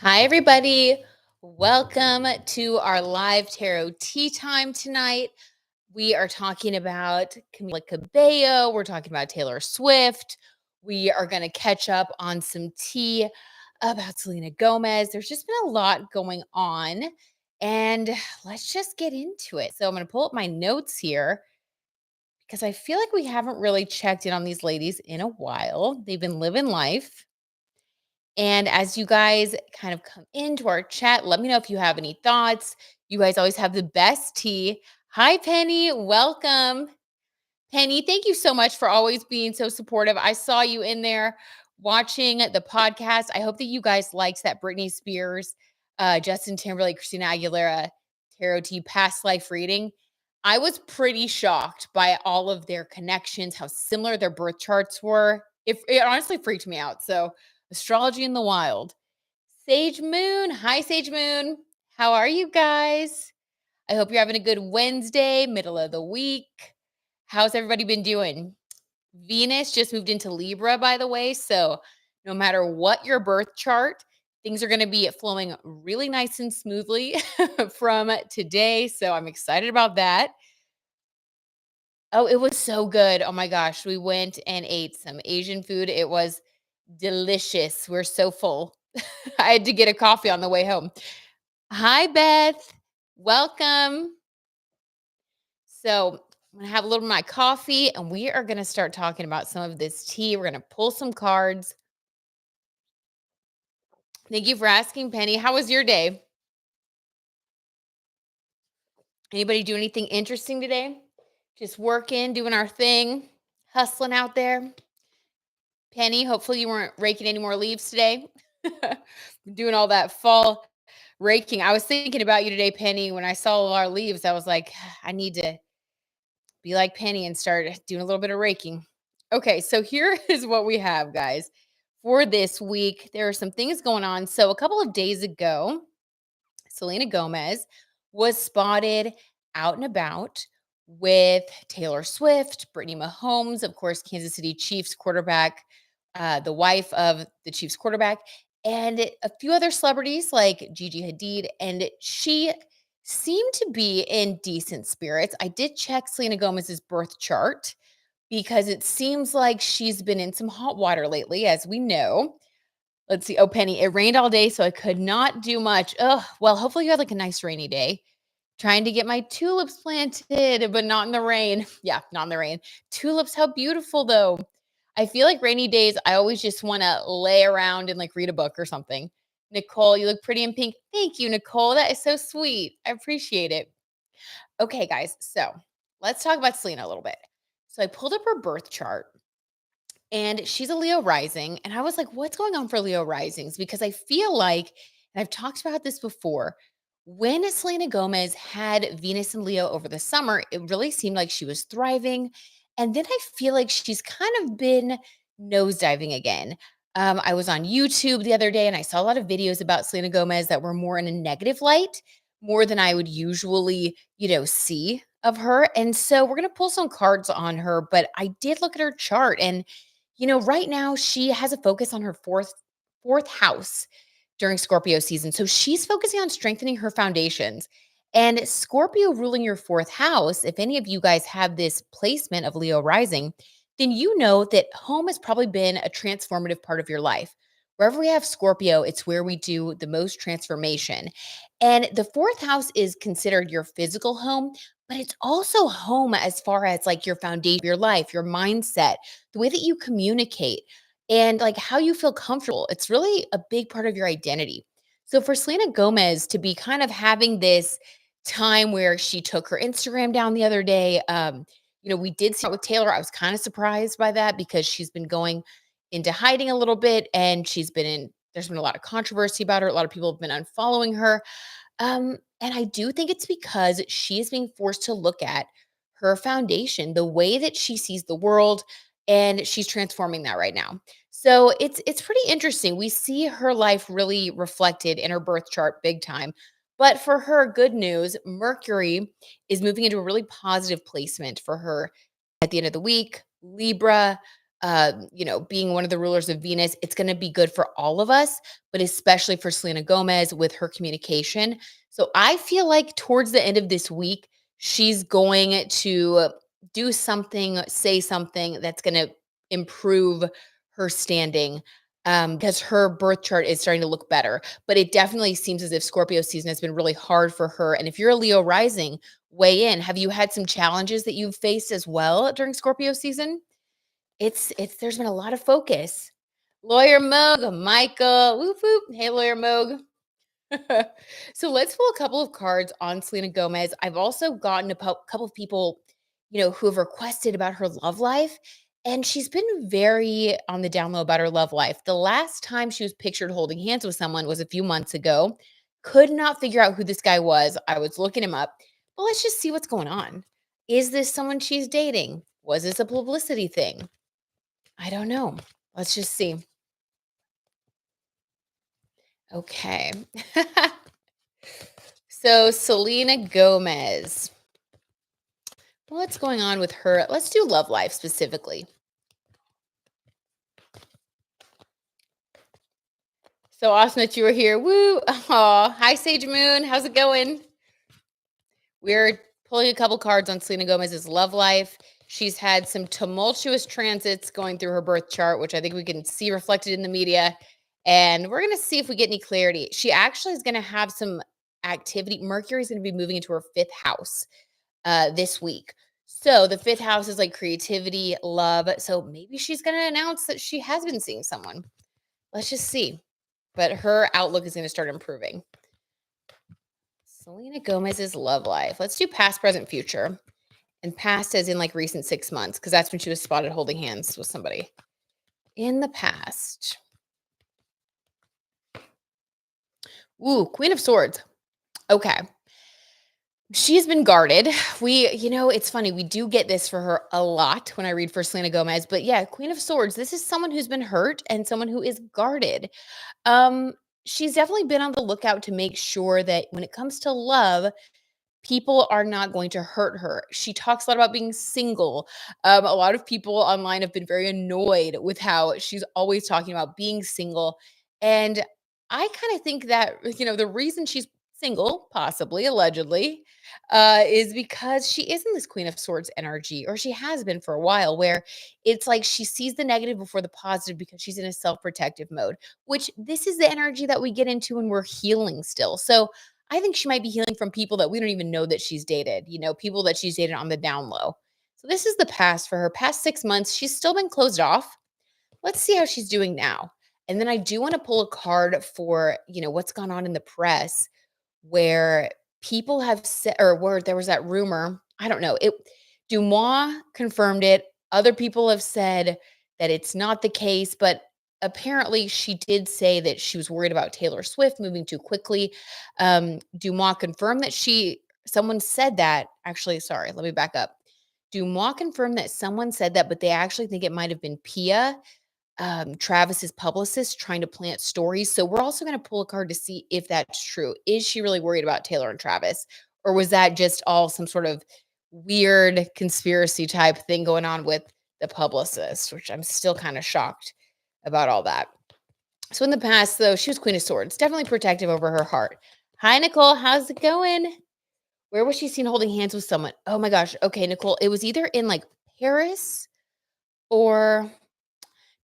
Hi, everybody. Welcome to our live tarot tea time tonight. We are talking about Camila Cabello. We're talking about Taylor Swift. We are going to catch up on some tea about Selena Gomez. There's just been a lot going on, and let's just get into it. So, I'm going to pull up my notes here because I feel like we haven't really checked in on these ladies in a while. They've been living life. And as you guys kind of come into our chat, let me know if you have any thoughts. You guys always have the best tea. Hi, Penny. Welcome. Penny, thank you so much for always being so supportive. I saw you in there watching the podcast. I hope that you guys liked that Britney Spears, Justin Timberlake, Christina Aguilera tarot tea past life reading. I was pretty shocked by all of their connections, how similar their birth charts were. It honestly freaked me out. So, astrology in the wild. Sage Moon. Hi, Sage Moon. How are you guys? I hope you're having a good Wednesday, middle of the week. How's everybody been doing? Venus just moved into Libra, by the way. So, no matter what your birth chart, things are going to be flowing really nice and smoothly from today. So, I'm excited about that. Oh, it was so good. Oh my gosh. We went and ate some Asian food. It was delicious. We're so full. I had to get a coffee on the way home. Hi, Beth. Welcome. So, I'm going to have a little of my coffee and we are going to start talking about some of this tea. We're going to pull some cards. Thank you for asking, Penny. How was your day? Anybody do anything interesting today? Just working, doing our thing, hustling out there. Penny, hopefully you weren't raking any more leaves today. Doing all that fall raking. I was thinking about you today, Penny. When I saw all our leaves, I was like, I need to be like Penny and start doing a little bit of raking. Okay, so here is what we have, guys. For this week, there are some things going on. So, a couple of days ago, Selena Gomez was spotted out and about with Taylor Swift, Brittany Mahomes, of course, Kansas City Chiefs quarterback, the wife of the Chiefs quarterback, and a few other celebrities like Gigi Hadid. And she seemed to be in decent spirits. I did check Selena Gomez's birth chart because it seems like she's been in some hot water lately, as we know. Let's see. Oh, Penny, it rained all day, so I could not do much. Oh, well, hopefully you had like a nice rainy day. Trying to get my tulips planted, but not in the rain. Yeah, not in the rain. Tulips, how beautiful though. I feel like rainy days, I always just want to lay around and like read a book or something. Nicole, you look pretty in pink. Thank you, Nicole. That is so sweet. I appreciate it. Okay, guys. So let's talk about Selena a little bit. So I pulled up her birth chart and she's a Leo rising. And I was like, what's going on for Leo risings? Because I feel like, and I've talked about this before, when Selena Gomez had Venus and Leo over the summer, it really seemed like she was thriving. And then I feel like she's kind of been nosediving again. I was on YouTube the other day and I saw a lot of videos about Selena Gomez that were more in a negative light, more than I would usually, see of her. And so we're going to pull some cards on her, but I did look at her chart and right now she has a focus on her fourth house during Scorpio season. So she's focusing on strengthening her foundations. And Scorpio ruling your fourth house, if any of you guys have this placement of Leo rising, then you know that home has probably been a transformative part of your life. Wherever we have Scorpio, it's where we do the most transformation. And the fourth house is considered your physical home, but it's also home as far as like your foundation, your life, your mindset, the way that you communicate and like how you feel comfortable. It's really a big part of your identity. So for Selena Gomez to be kind of having this time where she took her Instagram down the other day, we did see it with Taylor. I was kind of surprised by that because she's been going into hiding a little bit and there's been a lot of controversy about her. A lot of people have been unfollowing her. And I do think it's because she is being forced to look at her foundation, the way that she sees the world, and she's transforming that right now. So it's pretty interesting. We see her life really reflected in her birth chart big time. But for her, good news, Mercury is moving into a really positive placement for her at the end of the week. Libra, being one of the rulers of Venus, it's going to be good for all of us, but especially for Selena Gomez with her communication. So I feel like towards the end of this week, she's going to do something, say something that's going to improve her standing, because her birth chart is starting to look better. But it definitely seems as if Scorpio season has been really hard for her. And if you're a Leo rising, weigh in. Have you had some challenges that you've faced as well during Scorpio season? It's there's been a lot of focus. Lawyer Moog, Michael, whoop whoop. Hey, Lawyer Moog. So let's pull a couple of cards on Selena Gomez. I've also gotten a couple of people, who have requested about her love life. And she's been very on the down low about her love life. The last time she was pictured holding hands with someone was a few months ago. Could not figure out who this guy was. I was looking him up. But let's just see what's going on. Is this someone she's dating? Was this a publicity thing? I don't know. Let's just see. Okay. So Selena Gomez. What's going on with her? Let's do love life specifically. So awesome that you were here. Woo. Oh, hi, Sage Moon. How's it going? We're pulling a couple cards on Selena Gomez's love life. She's had some tumultuous transits going through her birth chart, which I think we can see reflected in the media. And we're going to see if we get any clarity. She actually is going to have some activity. Mercury is going to be moving into her fifth house this week. So the fifth house is like creativity, love. So maybe she's going to announce that she has been seeing someone. Let's just see. But her outlook is going to start improving. Selena Gomez's love life. Let's do past, present, future. And past as in like recent 6 months, because that's when she was spotted holding hands with somebody. In the past. Ooh, Queen of Swords. Okay. She's been guarded. It's funny. We do get this for her a lot when I read for Selena Gomez. But yeah, Queen of Swords. This is someone who's been hurt and someone who is guarded. Um, she's definitely been on the lookout to make sure that when it comes to love, people are not going to hurt her. She talks a lot about being single. A lot of people online have been very annoyed with how she's always talking about being single. And I kind of think that, the reason she's single, possibly, allegedly, is because she is in this Queen of Swords energy, or she has been for a while, where it's like she sees the negative before the positive because she's in a self protective mode, which this is the energy that we get into when we're healing still. So, I think she might be healing from people that we don't even know that she's dated, people that she's dated on the down low. So this is the past for her. Past 6 months, she's still been closed off. Let's see how she's doing now. And then I do want to pull a card for, what's gone on in the press where people have said, or where there was that rumor. I don't know. Dumois confirmed it. Other people have said that it's not the case, but apparently she did say that she was worried about Taylor Swift moving too quickly. Dumois confirmed that someone said that. Actually, sorry, let me back up. Dumois confirmed that someone said that, but they actually think it might have been Pia, Travis's publicist, trying to plant stories. So we're also going to pull a card to see if that's true. Is she really worried about Taylor and Travis? Or was that just all some sort of weird conspiracy type thing going on with the publicist, which I'm still kind of shocked about all that. So in the past, though, she was Queen of Swords, definitely protective over her heart. Hi, Nicole. How's it going? Where was she seen holding hands with someone? Oh my gosh. Okay, Nicole. It was either in like Paris or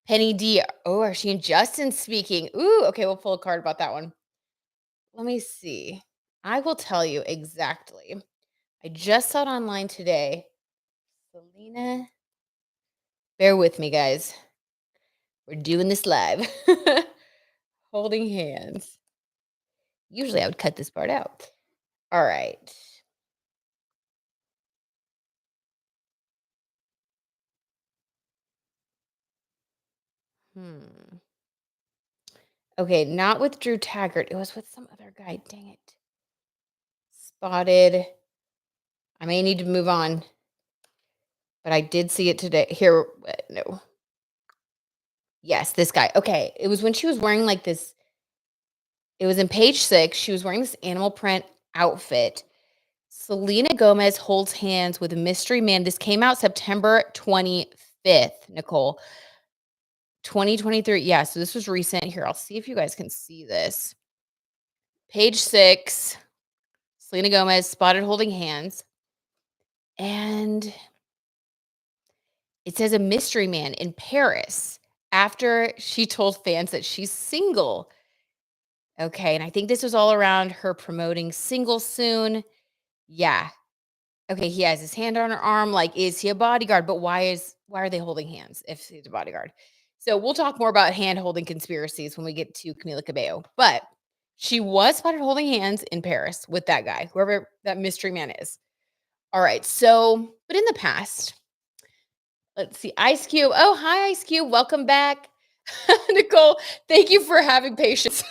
Penny D. Oh, are she and Justin speaking? Ooh, okay, we'll pull a card about that one. Let me see. I will tell you exactly. I just saw it online today. Selena. Bear with me, guys. We're doing this live. Holding hands. Usually I would cut this part out. All right. Hmm. Okay, not with Drew Taggart. It was with some other guy. Dang it. Spotted. I may need to move on, but I did see it today. Here, no. Yes, this guy. Okay, it was when she was wearing like this. It was in page 6. She was wearing this animal print outfit. Selena Gomez holds hands with a mystery man. This came out September 23rd. 5th, Nicole. 2023. Yeah, so this was recent. Here, I'll see if you guys can see this. Page 6, Selena Gomez spotted holding hands. And it says a mystery man in Paris after she told fans that she's single. Okay, and I think this was all around her promoting single soon. Yeah. Okay, he has his hand on her arm. Like, is he a bodyguard? But why are they holding hands if he's a bodyguard? So we'll talk more about hand holding conspiracies when we get to Camila Cabello. But she was spotted holding hands in Paris with that guy, whoever that mystery man is. All right. So, but in the past, let's see. Ice Cube. Oh, hi, Ice Cube. Welcome back. Nicole, thank you for having patience.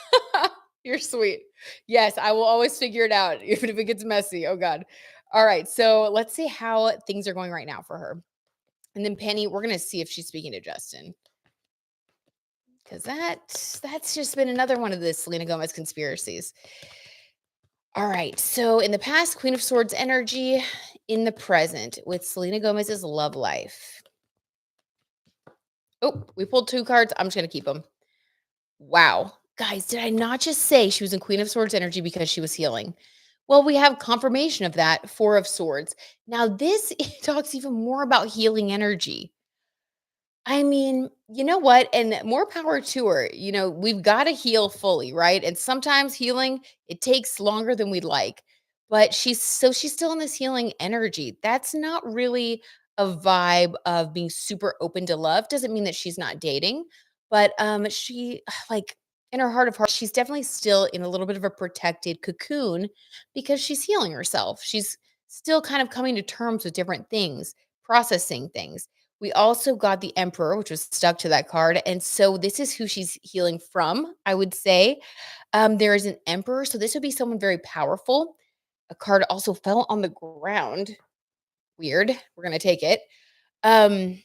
You're sweet. Yes, I will always figure it out, even if it gets messy. Oh, God. All right. So let's see how things are going right now for her. And then Penny, we're going to see if she's speaking to Justin. Because that's just been another one of the Selena Gomez conspiracies. All right. So in the past, Queen of Swords energy. In the present, with Selena Gomez's love life. Oh, we pulled 2 cards. I'm just going to keep them. Wow. Guys, did I not just say she was in Queen of Swords energy because she was healing? Well, we have confirmation of that, 4 of Swords. Now, this talks even more about healing energy. I mean, you know what? And more power to her. We've got to heal fully, right? And sometimes healing, it takes longer than we'd like. But she's still in this healing energy. That's not really a vibe of being super open to love. Doesn't mean that she's not dating, but she like in her heart of hearts, she's definitely still in a little bit of a protected cocoon because she's healing herself. She's still kind of coming to terms with different things, processing things. We also got the Emperor, which was stuck to that card. And so this is who she's healing from, I would say. There is an Emperor. So this would be someone very powerful. A card also fell on the ground. Weird. We're going to take it. Um,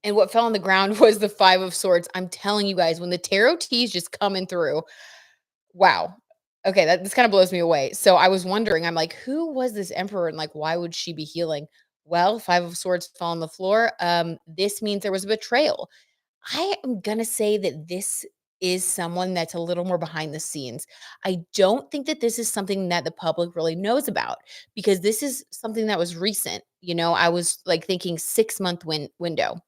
and what fell on the ground was the 5 of Swords. I'm telling you guys, when the tarot tea is just coming through, wow. Okay, this kind of blows me away. So I was wondering, I'm like, who was this emperor and like why would she be healing? Well, 5 of swords fell on the floor. This means there was a betrayal. I am gonna say that this is someone that's a little more behind the scenes. I don't think that this is something that the public really knows about because this is something that was recent. I was like thinking 6-month window.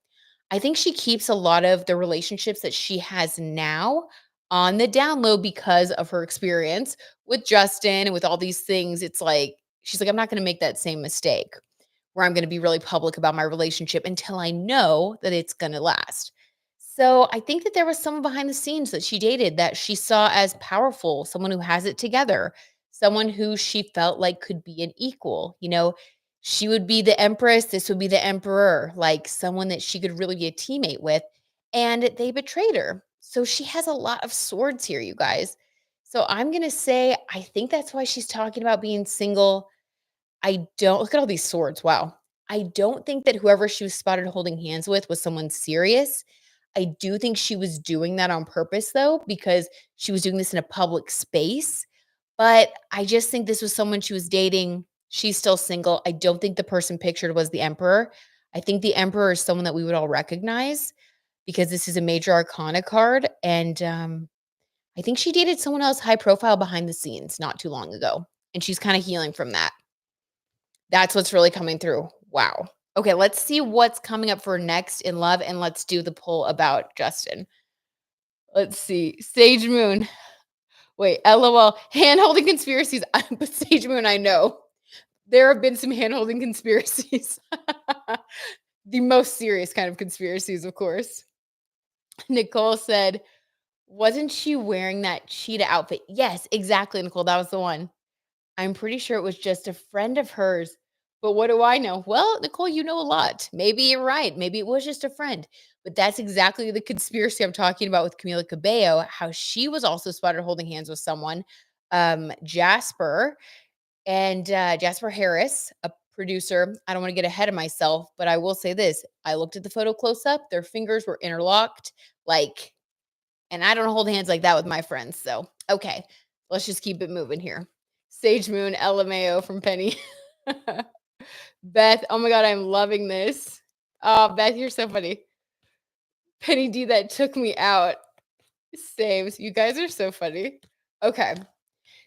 I think she keeps a lot of the relationships that she has now on the down low because of her experience with Justin and with all these things. It's like, she's like, I'm not going to make that same mistake where I'm going to be really public about my relationship until I know that it's going to last. So I think that there was someone behind the scenes that she dated that she saw as powerful, someone who has it together, someone who she felt like could be an equal. She would be the empress, this would be the emperor, like someone that she could really be a teammate with. And they betrayed her. So she has a lot of swords here, you guys. So I'm going to say, I think that's why she's talking about being single. I don't look at all these swords. Wow. I don't think that whoever she was spotted holding hands with was someone serious. I do think she was doing that on purpose, though, because she was doing this in a public space. But I just think this was someone she was dating. She's still single. I don't think the person pictured was the emperor. I think the emperor is someone that we would all recognize because this is a major arcana card. And I think she dated someone else high profile behind the scenes not too long ago. And she's kind of healing from that. That's what's really coming through. Wow. Okay, let's see what's coming up for next in love, and let's do the poll about Justin. Let's see. Sage Moon. Wait, LOL. Hand-holding conspiracies. But Sage Moon, I know. There have been some hand-holding conspiracies. The most serious kind of conspiracies, of course. Nicole said, wasn't she wearing that cheetah outfit? Yes, exactly, Nicole. That was the one. I'm pretty sure it was just a friend of hers. But what do I know? Well, Nicole, you know a lot. Maybe you're right. Maybe it was just a friend. But that's exactly the conspiracy I'm talking about with Camila Cabello, how she was also spotted holding hands with someone, Jasper, and Jasper Harris, a producer. I don't want to get ahead of myself, but I will say this. I looked at the photo close up. Their fingers were interlocked, and I don't hold hands like that with my friends. So, okay, let's just keep it moving here. Sage Moon, LMAO from Penny. Beth, oh my God, I'm loving this. Oh, Beth, you're so funny. Penny D that took me out. Saves. You guys are so funny. Okay.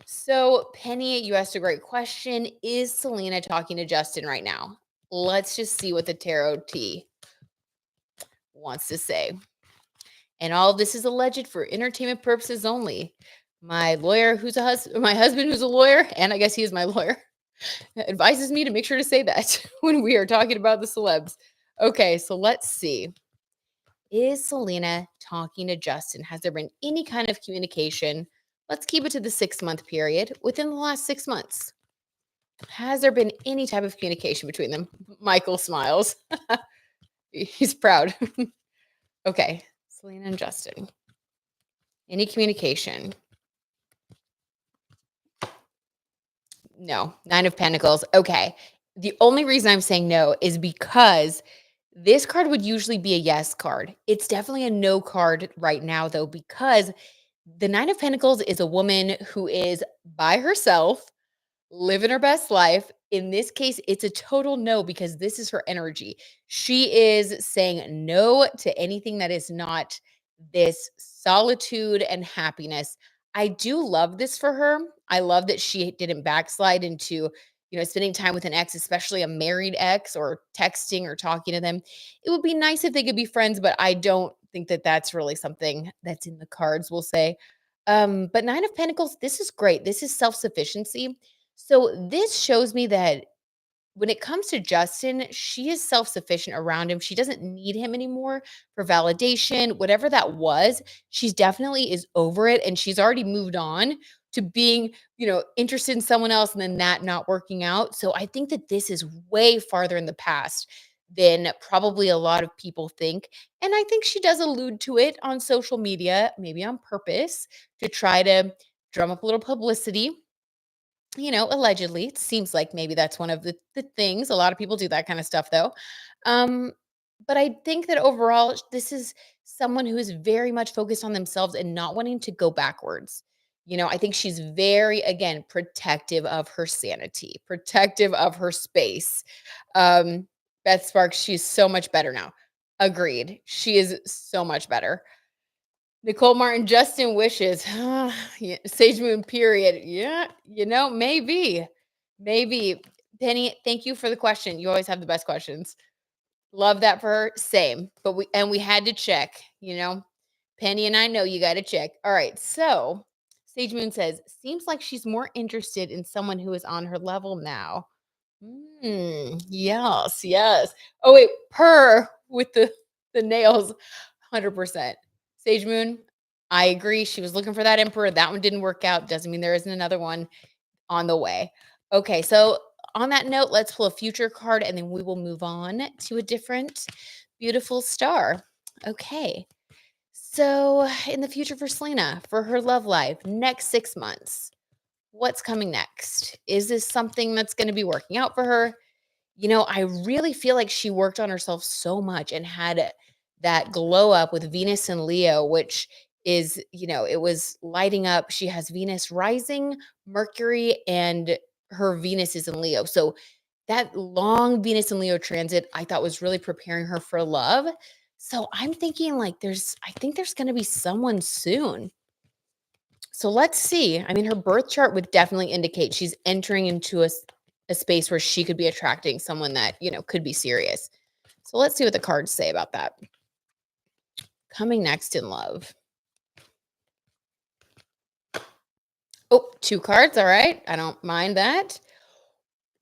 So, Penny, you asked a great question. Is Selena talking to Justin right now? Let's just see what the tarot T wants to say. And all of this is alleged for entertainment purposes only. My lawyer, my husband, who's a lawyer, and I guess he is my lawyer, advises me to make sure to say that when we are talking about the celebs. Okay, so let's see. Is Selena talking to Justin? Has there been any kind of communication? Let's keep it to the 6-month period within the last 6 months. Has there been any type of communication between them? Michael smiles. He's proud. Okay, Selena and Justin. Any communication? No. 9 of Pentacles. Okay. The only reason I'm saying no is because this card would usually be a yes card. It's definitely a no card right now, though, because the 9 of Pentacles is a woman who is by herself, living her best life. In this case, it's a total no because this is her energy. She is saying no to anything that is not this solitude and happiness. I do love this for her. I love that she didn't backslide into, spending time with an ex, especially a married ex, or texting or talking to them. It would be nice if they could be friends, but I don't think that that's really something that's in the cards, we'll say. But 9 of Pentacles, this is great. This is self-sufficiency. So this shows me that when it comes to Justin, she is self-sufficient around him. She doesn't need him anymore for validation, whatever that was. She's definitely is over it, and she's already moved on to being, interested in someone else and then that not working out. So I think that this is way farther in the past than probably a lot of people think. And I think she does allude to it on social media, maybe on purpose, to try to drum up a little publicity. Allegedly, it seems like maybe that's one of the things. A lot of people do that kind of stuff, though. Um, but I think that overall, this is someone who is very much focused on themselves and not wanting to go backwards. I think she's very, again, protective of her sanity, protective of her space. Beth Sparks, she's so much better now. Agreed. She is so much better. Nicole Martin, Justin wishes. Yeah, Sage Moon, period. Yeah, maybe. Maybe. Penny, thank you for the question. You always have the best questions. Love that for her. Same. But we had to check. Penny and I know you got to check. All right. So Sage Moon says, seems like she's more interested in someone who is on her level now. Yes, yes. Oh, wait, purr with the nails. 100%. Sage Moon, I agree. She was looking for that emperor. That one didn't work out. Doesn't mean there isn't another one on the way. Okay, so on that note, let's pull a future card and then we will move on to a different beautiful star. Okay. So, in the future for Selena, for her love life, next 6 months, what's coming next? Is this something that's going to be working out for her? I really feel like she worked on herself so much and had that glow up with Venus and Leo, which is, it was lighting up. She has Venus rising, Mercury, and her Venus is in Leo. So that long Venus and Leo transit, I thought was really preparing her for love. So I'm thinking like I think there's going to be someone soon. So let's see. I mean, her birth chart would definitely indicate she's entering into a space where she could be attracting someone that, could be serious. So let's see what the cards say about that. Coming next in love. Oh, 2 cards. All right. I don't mind that.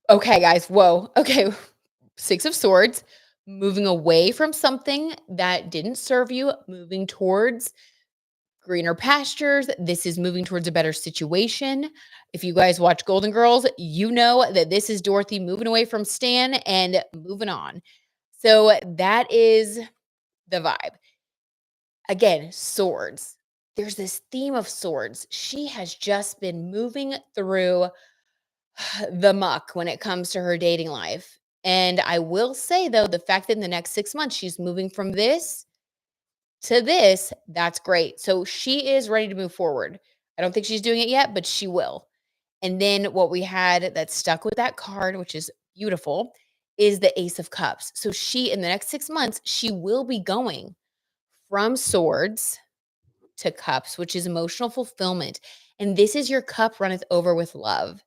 Okay, guys. Whoa. Okay. 6 of Swords. Moving away from something that didn't serve you, moving towards greener pastures. This is moving towards a better situation. If you guys watch Golden Girls, you know that this is Dorothy moving away from Stan and moving on. So that is the vibe. Again, swords. There's this theme of swords. She has just been moving through the muck when it comes to her dating life. And I will say, though, the fact that in the next 6 months, she's moving from this to this, that's great. So she is ready to move forward. I don't think she's doing it yet, but she will. And then what we had that stuck with that card, which is beautiful, is the Ace of Cups. So she, in the next 6 months, she will be going from swords to cups, which is emotional fulfillment. And this is your cup runneth over with love.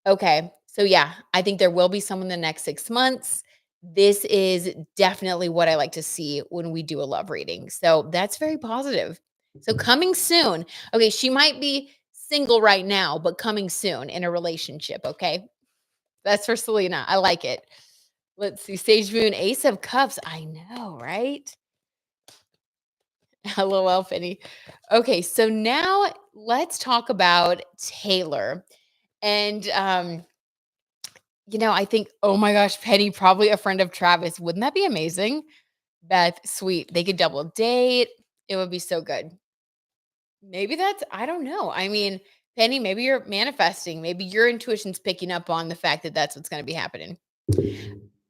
Okay. So yeah, I think there will be someone in the next 6 months. This is definitely what I like to see when we do a love reading. So that's very positive. So coming soon. Okay, she might be single right now, but coming soon in a relationship. Okay. That's for Selena. I like it. Let's see. Sage Moon, Ace of Cups. I know, right? LOL, Penny. Okay, so now let's talk about Taylor. And I think, oh my gosh, Penny, probably a friend of Travis. Wouldn't that be amazing? Beth, sweet. They could double date. It would be so good. Maybe I don't know. I mean, Penny, maybe you're manifesting. Maybe your intuition's picking up on the fact that that's what's going to be happening.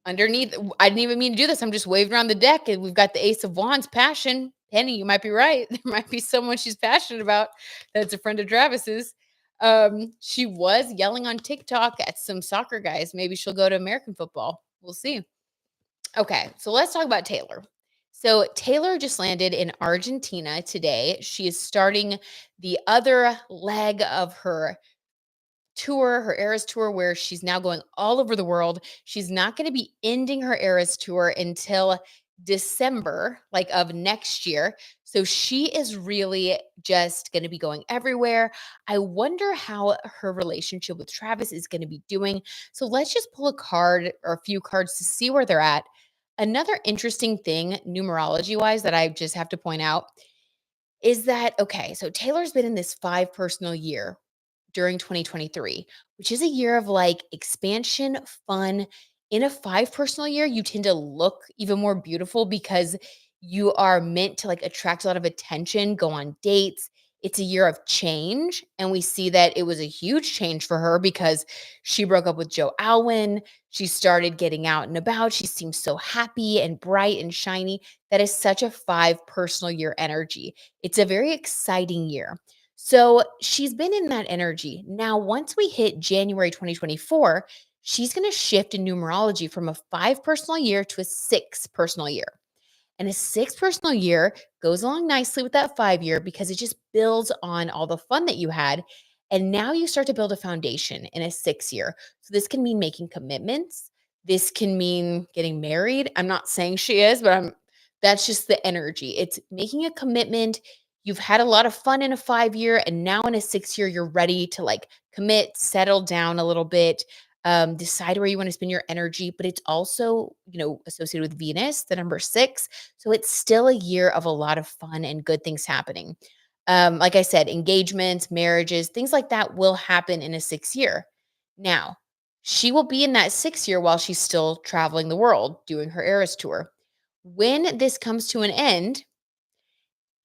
Underneath, I didn't even mean to do this. I'm just waving around the deck and we've got the Ace of Wands, passion. Penny, you might be right. There might be someone she's passionate about that's a friend of Travis's. She was yelling on TikTok at some soccer guys. Maybe she'll go to American football. We'll see. Okay, so let's talk about Taylor. So Taylor just landed in Argentina today. She is starting the other leg of her tour, her Eras tour, where she's now going all over the world. She's not going to be ending her Eras tour until December, like of next year. So she is really just going to be going everywhere. I wonder how her relationship with Travis is going to be doing. So let's just pull a card or a few cards to see where they're at. Another interesting thing, numerology wise, that I just have to point out is that, okay, so Taylor's been in this 5 personal year during 2023, which is a year of like expansion, fun. In a 5 personal year, you tend to look even more beautiful because you are meant to like attract a lot of attention, go on dates. It's a year of change. And we see that it was a huge change for her because she broke up with Joe Alwyn. She started getting out and about. She seems so happy and bright and shiny. That is such a 5 personal year energy. It's a very exciting year. So she's been in that energy. Now, once we hit January 2024, she's going to shift in numerology from a 5 personal year to a 6 personal year. And a 6 personal year goes along nicely with that 5 year because it just builds on all the fun that you had. And now you start to build a foundation in a 6 year. So this can mean making commitments. This can mean getting married. I'm not saying she is, but that's just the energy. It's making a commitment. You've had a lot of fun in a 5 year, and now in a 6 year, you're ready to like commit, settle down a little bit, decide where you want to spend your energy. But it's also, associated with Venus, the number 6. So it's still a year of a lot of fun and good things happening. Like I said, engagements, marriages, things like that will happen in a 6 year. Now, she will be in that 6 year while she's still traveling the world doing her Eras tour. When this comes to an end,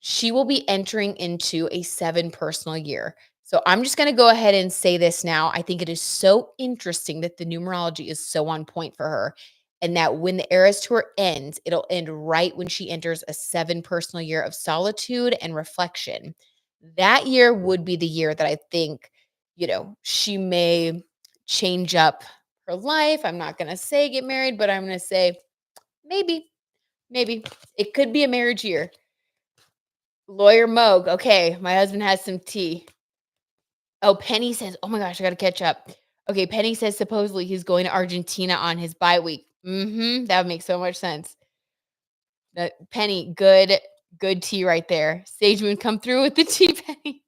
she will be entering into a 7 personal year. So I'm just going to go ahead and say this now. I think it is so interesting that the numerology is so on point for her. And that when the Eras tour ends, it'll end right when she enters a 7 personal year of solitude and reflection. That year would be the year that I think, she may change up her life. I'm not going to say get married, but I'm going to say maybe it could be a marriage year. Lawyer Moog. Okay, my husband has some tea. Oh, Penny says, oh my gosh, I got to catch up. Okay, Penny says supposedly he's going to Argentina on his bye week. That would make so much sense. Penny, good tea right there. Sage Moon, come through with the tea, Penny.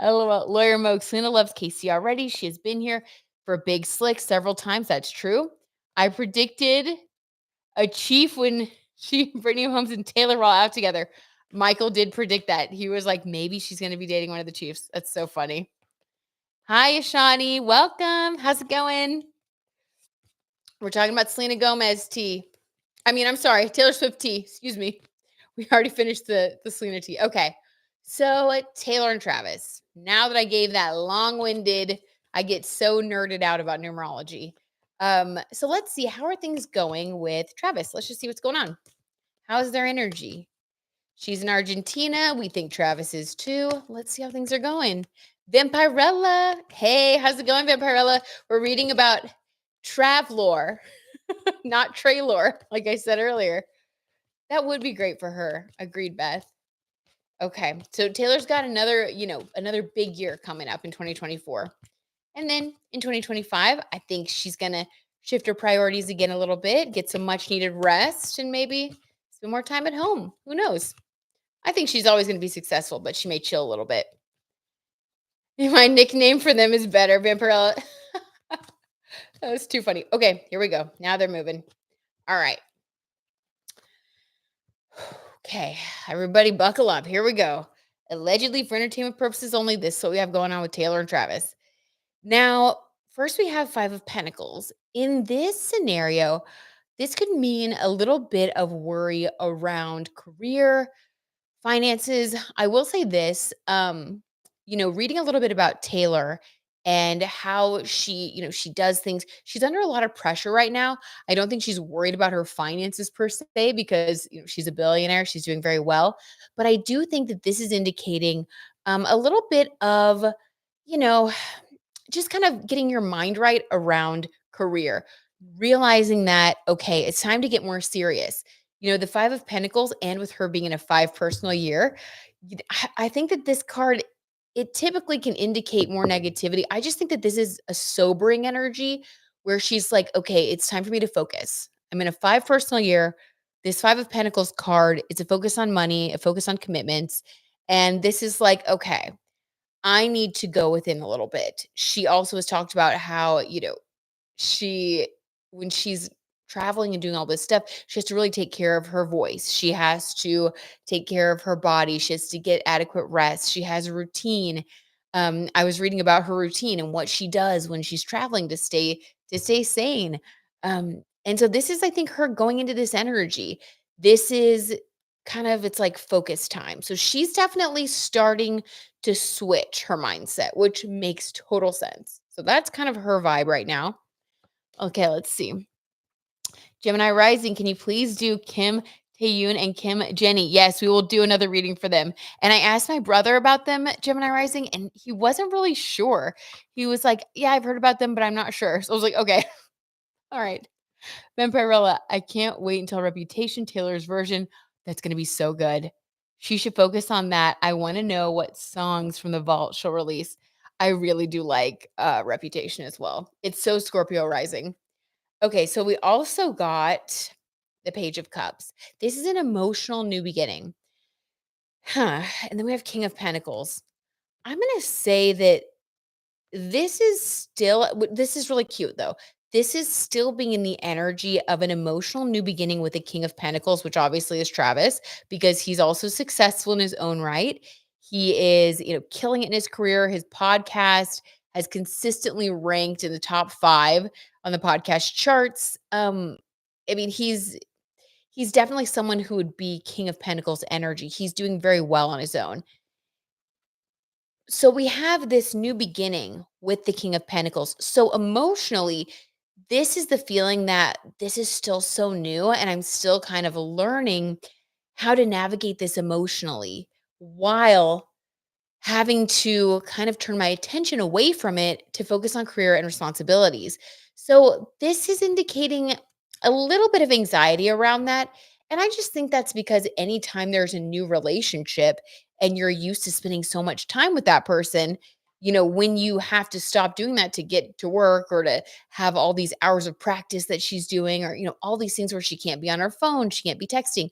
LOL. Lawyer Moog. Selena loves Casey already. She has been here for Big Slick several times. That's true. I predicted a chief when Brittany Holmes and Taylor were all out together. Michael did predict that. He was like, maybe she's going to be dating one of the Chiefs. That's so funny. Hi, Ashani. Welcome. How's it going? We're talking about Selena Gomez tea. I'm sorry, Taylor Swift tea. Excuse me. We already finished the Selena tea. Okay. So Taylor and Travis. Now that I gave that long-winded, I get so nerded out about numerology. So let's see. How are things going with Travis? Let's just see what's going on. How's their energy? She's in Argentina. We think Travis is too. Let's see how things are going. Vampirella. Hey, how's it going, Vampirella? We're reading about Travlor. not Traylor, like I said earlier. That would be great for her. Agreed, Beth. Okay. So Taylor's got another, another big year coming up in 2024. And then in 2025, I think she's going to shift her priorities again a little bit, get some much needed rest, and maybe spend more time at home. Who knows? I think she's always going to be successful, but she may chill a little bit. My nickname for them is better, Vampirella. That was too funny. Okay, here we go. Now they're moving. All right. Okay, everybody buckle up. Here we go. Allegedly for entertainment purposes only, this is what we have going on with Taylor and Travis. Now, first we have Five of Pentacles. In this scenario, this could mean a little bit of worry around career, finances. I will say this, reading a little bit about Taylor and how she does things. She's under a lot of pressure right now. I don't think she's worried about her finances per se because she's a billionaire. She's doing very well. But I do think that this is indicating a little bit of, you know, just kind of getting your mind right around career, realizing that, okay, it's time to get more serious. The Five of Pentacles, and with her being in a five personal year, I think that this card, it typically can indicate more negativity. I just think that this is a sobering energy where she's like, okay, it's time for me to focus. I'm in a five personal year. This Five of Pentacles card, it's a focus on money, a focus on commitments. And this is like, okay, I need to go within a little bit. She also has talked about how, she when she's traveling and doing all this stuff, she has to really take care of her voice. She has to take care of her body. She has to get adequate rest. She has a routine. I was reading about her routine and what she does when she's traveling to stay sane. And so this is, I think, her going into this energy. This is kind of, it's like focus time. So she's definitely starting to switch her mindset, which makes total sense. So that's kind of her vibe right now. Okay, let's see. Gemini Rising, can you please do Kim Taeyun and Kim Jennie? Yes, we will do another reading for them. And I asked my brother about them, Gemini Rising, and he wasn't really sure. He was like, yeah, I've heard about them, but I'm not sure. So I was like, okay, all right. Vampirella, I can't wait until Reputation Taylor's version. That's going to be so good. She should focus on that. I want to know what songs from the vault she'll release. I really do like Reputation as well. It's so Scorpio rising. Okay, so we also got the Page of Cups. This is an emotional new beginning. And then we have King of Pentacles. I'm going to say that this is really cute though. This is still being in the energy of an emotional new beginning with the King of Pentacles, which obviously is Travis, because he's also successful in his own right. He is, killing it in his career. His podcast has consistently ranked in the top 5 on the podcast charts. I mean, he's definitely someone who would be King of Pentacles energy. He's doing very well on his own. So we have this new beginning with the King of Pentacles. So emotionally, this is the feeling that this is still so new and I'm still kind of learning how to navigate this emotionally while having to kind of turn my attention away from it to focus on career and responsibilities. So this is indicating a little bit of anxiety around that. And I just think that's because anytime there's a new relationship and you're used to spending so much time with that person, when you have to stop doing that to get to work or to have all these hours of practice that she's doing, or, all these things where she can't be on her phone, she can't be texting,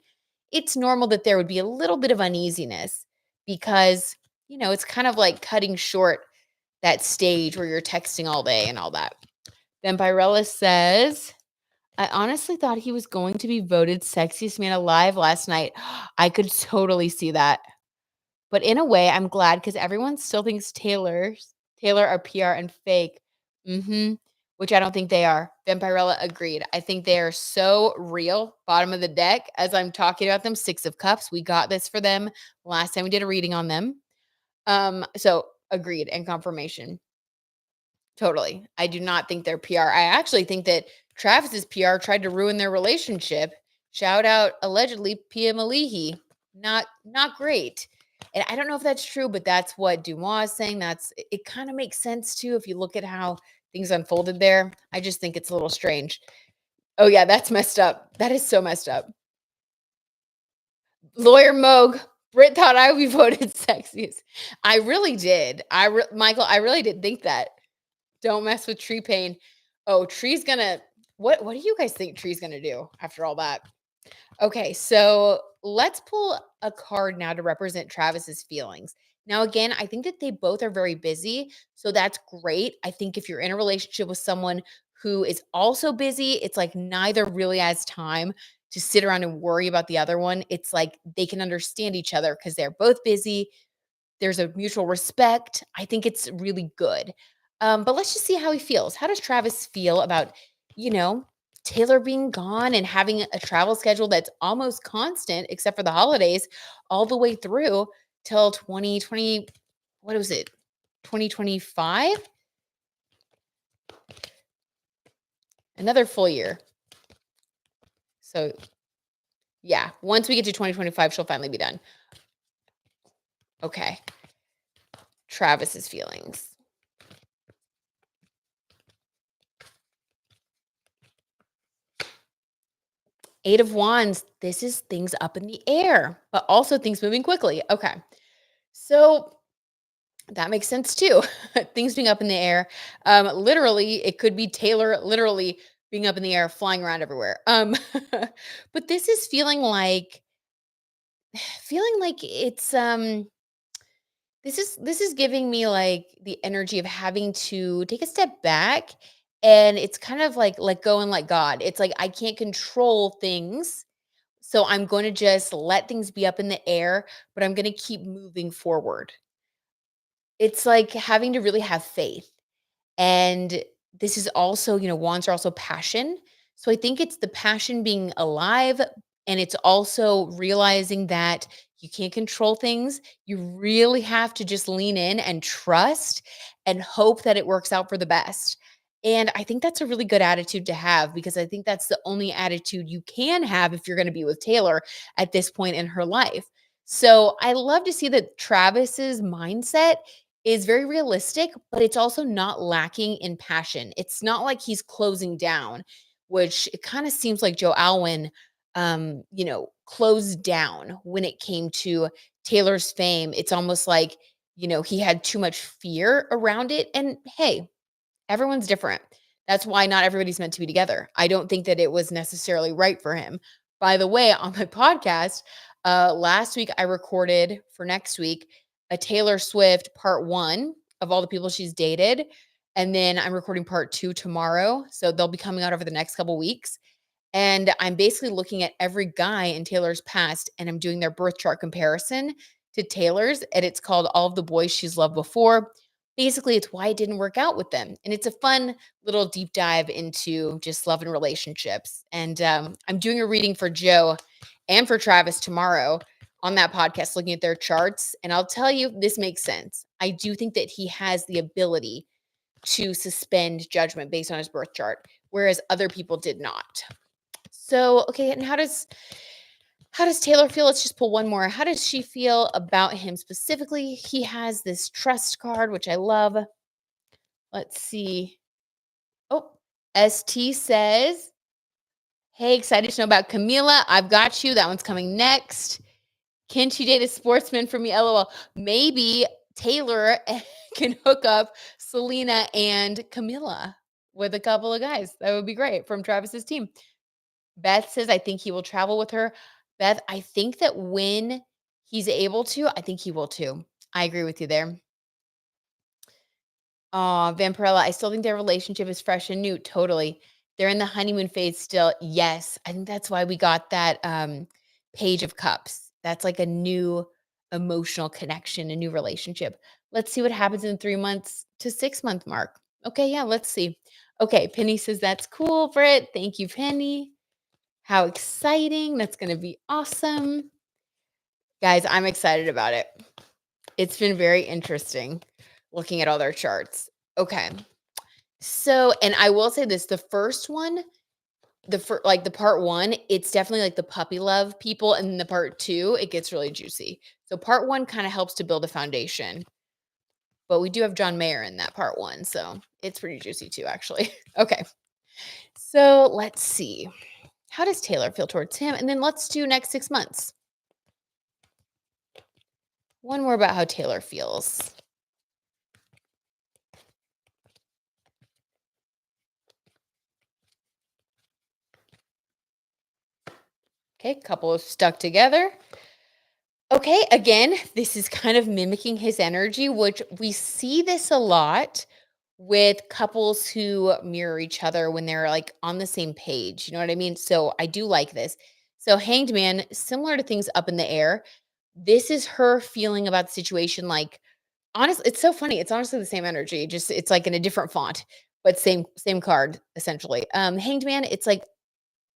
it's normal that there would be a little bit of uneasiness because it's kind of like cutting short that stage where you're texting all day and all that. Vampirella says, I honestly thought he was going to be voted sexiest man alive last night. I could totally see that. But in a way, I'm glad because everyone still thinks Taylor are PR and fake. Which I don't think they are. Vampirella agreed. I think they are so real. Bottom of the deck. As I'm talking about them, 6 of Cups. We got this for them last time we did a reading on them. So agreed and confirmation. Totally. I do not think they're PR. I actually think that Travis's PR tried to ruin their relationship. Shout out allegedly Pia Malihi. Not great. And I don't know if that's true, but that's what Dumas is saying. It kind of makes sense too if you look at how things unfolded there. I just think it's a little strange. Oh, yeah, that's messed up. That is so messed up. Lawyer Moog, Brit thought I would be voted sexiest. I really did. Michael, I really did think that. Don't mess with Tree Pain. Oh, Tree's gonna what do you guys think Tree's gonna do after all that? Okay, so let's pull a card now to represent Travis's feelings. Now, again, I think that they both are very busy, so that's great. I think if you're in a relationship with someone who is also busy, it's like neither really has time to sit around and worry about the other one. It's like they can understand each other because they're both busy. There's a mutual respect. I think it's really good. But let's just see how he feels. How does Travis feel about, you know, Taylor being gone and having a travel schedule that's almost constant, except for the holidays, all the way through till 2020? What was it? 2025? Another full year. So, yeah, once we get to 2025, she'll finally be done. Okay. Travis's feelings. 8 of Wands, this is things up in the air, but also things moving quickly. Okay. So that makes sense too. Things being up in the air. Literally, it could be Taylor literally being up in the air, flying around everywhere. But this is feeling like it's this is giving me like the energy of having to take a step back, and it's kind of like let go and let God. It's like I can't control things. So I'm going to just let things be up in the air, but I'm going to keep moving forward. It's like having to really have faith. And this is also, wands are also passion. So I think it's the passion being alive, and it's also realizing that you can't control things. You really have to just lean in and trust and hope that it works out for the best. And I think that's a really good attitude to have, because I think that's the only attitude you can have if you're going to be with Taylor at this point in her life. So I love to see that Travis's mindset is very realistic, but it's also not lacking in passion. It's not like he's closing down, which it kind of seems like Joe Alwyn, closed down when it came to Taylor's fame. It's almost like, he had too much fear around it. And hey, everyone's different. That's why not everybody's meant to be together. I don't think that it was necessarily right for him. By the way, on my podcast, last week I recorded for next week a Taylor Swift part 1 of all the people she's dated. And then I'm recording part 2 tomorrow. So they'll be coming out over the next couple weeks. And I'm basically looking at every guy in Taylor's past, and I'm doing their birth chart comparison to Taylor's. And it's called All of the Boys She's Loved Before. Basically, it's why it didn't work out with them. And it's a fun little deep dive into just love and relationships. And I'm doing a reading for Joe and for Travis tomorrow on that podcast, looking at their charts. And I'll tell you, this makes sense. I do think that he has the ability to suspend judgment based on his birth chart, whereas other people did not. So, okay, and how does Taylor feel? Let's just pull one more. How does she feel about him specifically? He has this trust card, which I love. Let's see. Oh, ST says, hey, excited to know about Camila. I've got you. That one's coming next. Can she date a sportsman for me? LOL. Maybe Taylor can hook up Selena and Camila with a couple of guys. That would be great from Travis's team. Beth says, I think he will travel with her. Beth, I think that when he's able to, I think he will too. I agree with you there. Vampirella, I still think their relationship is fresh and new. Totally. They're in the honeymoon phase still. Yes. I think that's why we got that Page of Cups. That's like a new emotional connection, a new relationship. Let's see what happens in 3 months to 6 month mark. Okay. Yeah. Let's see. Okay. Penny says, that's cool, Britt. Thank you, Penny. How exciting. That's going to be awesome. Guys, I'm excited about it. It's been very interesting looking at all their charts. Okay. So, and I will say this, the first one, the part 1, it's definitely like the puppy love people, and then the part 2, it gets really juicy. So part 1 kind of helps to build a foundation. But we do have John Mayer in that part 1, so it's pretty juicy too, actually. Okay. So let's see. How does Taylor feel towards him? And then let's do next 6 months. One more about how Taylor feels. Okay, couple of stuck together. Okay, again, this is kind of mimicking his energy, which we see this a lot with couples who mirror each other when they're like on the same page. You know what I mean? So I do like this. So, Hanged Man, similar to things up in the air, this is her feeling about the situation. Like, honestly, it's so funny. It's honestly the same energy, just it's like in a different font, but same card essentially. Hanged Man, it's like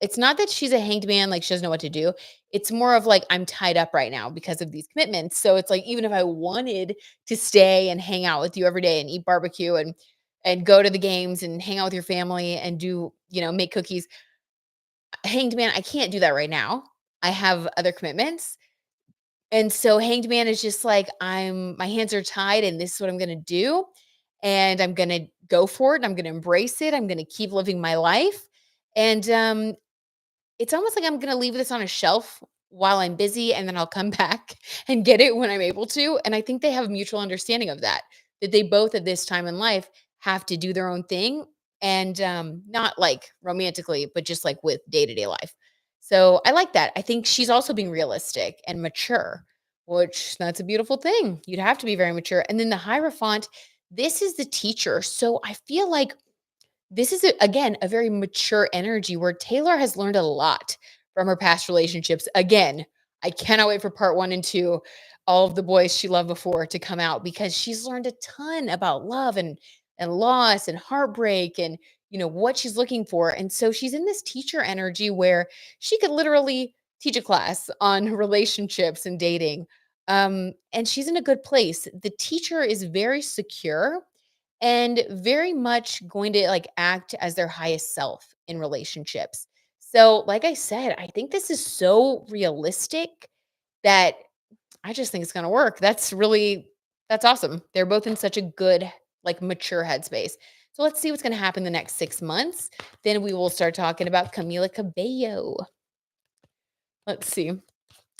it's not that she's a hanged man, like, she doesn't know what to do. It's more of like, I'm tied up right now because of these commitments. So it's like, even if I wanted to stay and hang out with you every day and eat barbecue and go to the games and hang out with your family and do, make cookies, hanged man, I can't do that right now. I have other commitments. And so hanged man is just like, my hands are tied and this is what I'm gonna do. And I'm gonna go for it. I'm gonna embrace it. I'm gonna keep living my life. And it's almost like I'm gonna leave this on a shelf while I'm busy, and then I'll come back and get it when I'm able to, and I think they have a mutual understanding of that, that they both at this time in life have to do their own thing, and, not, like, romantically, but just, like, with day-to-day life. So, I like that. I think she's also being realistic and mature, which that's a beautiful thing. You'd have to be very mature, and then the Hierophant, this is the teacher, so I feel like this is again a very mature energy where Taylor has learned a lot from her past relationships. Again, I cannot wait for part 1 and 2, all of the boys she loved before to come out because she's learned a ton about love and loss and heartbreak and what she's looking for. And so she's in this teacher energy where she could literally teach a class on relationships and dating. And she's in a good place. The teacher is very secure and very much going to like act as their highest self in relationships. So, like I said, I think this is so realistic that I just think it's going to work. That's awesome. They're both in such a good like mature headspace. So let's see what's going to happen the next 6 months. Then we will start talking about Camila Cabello. Let's see.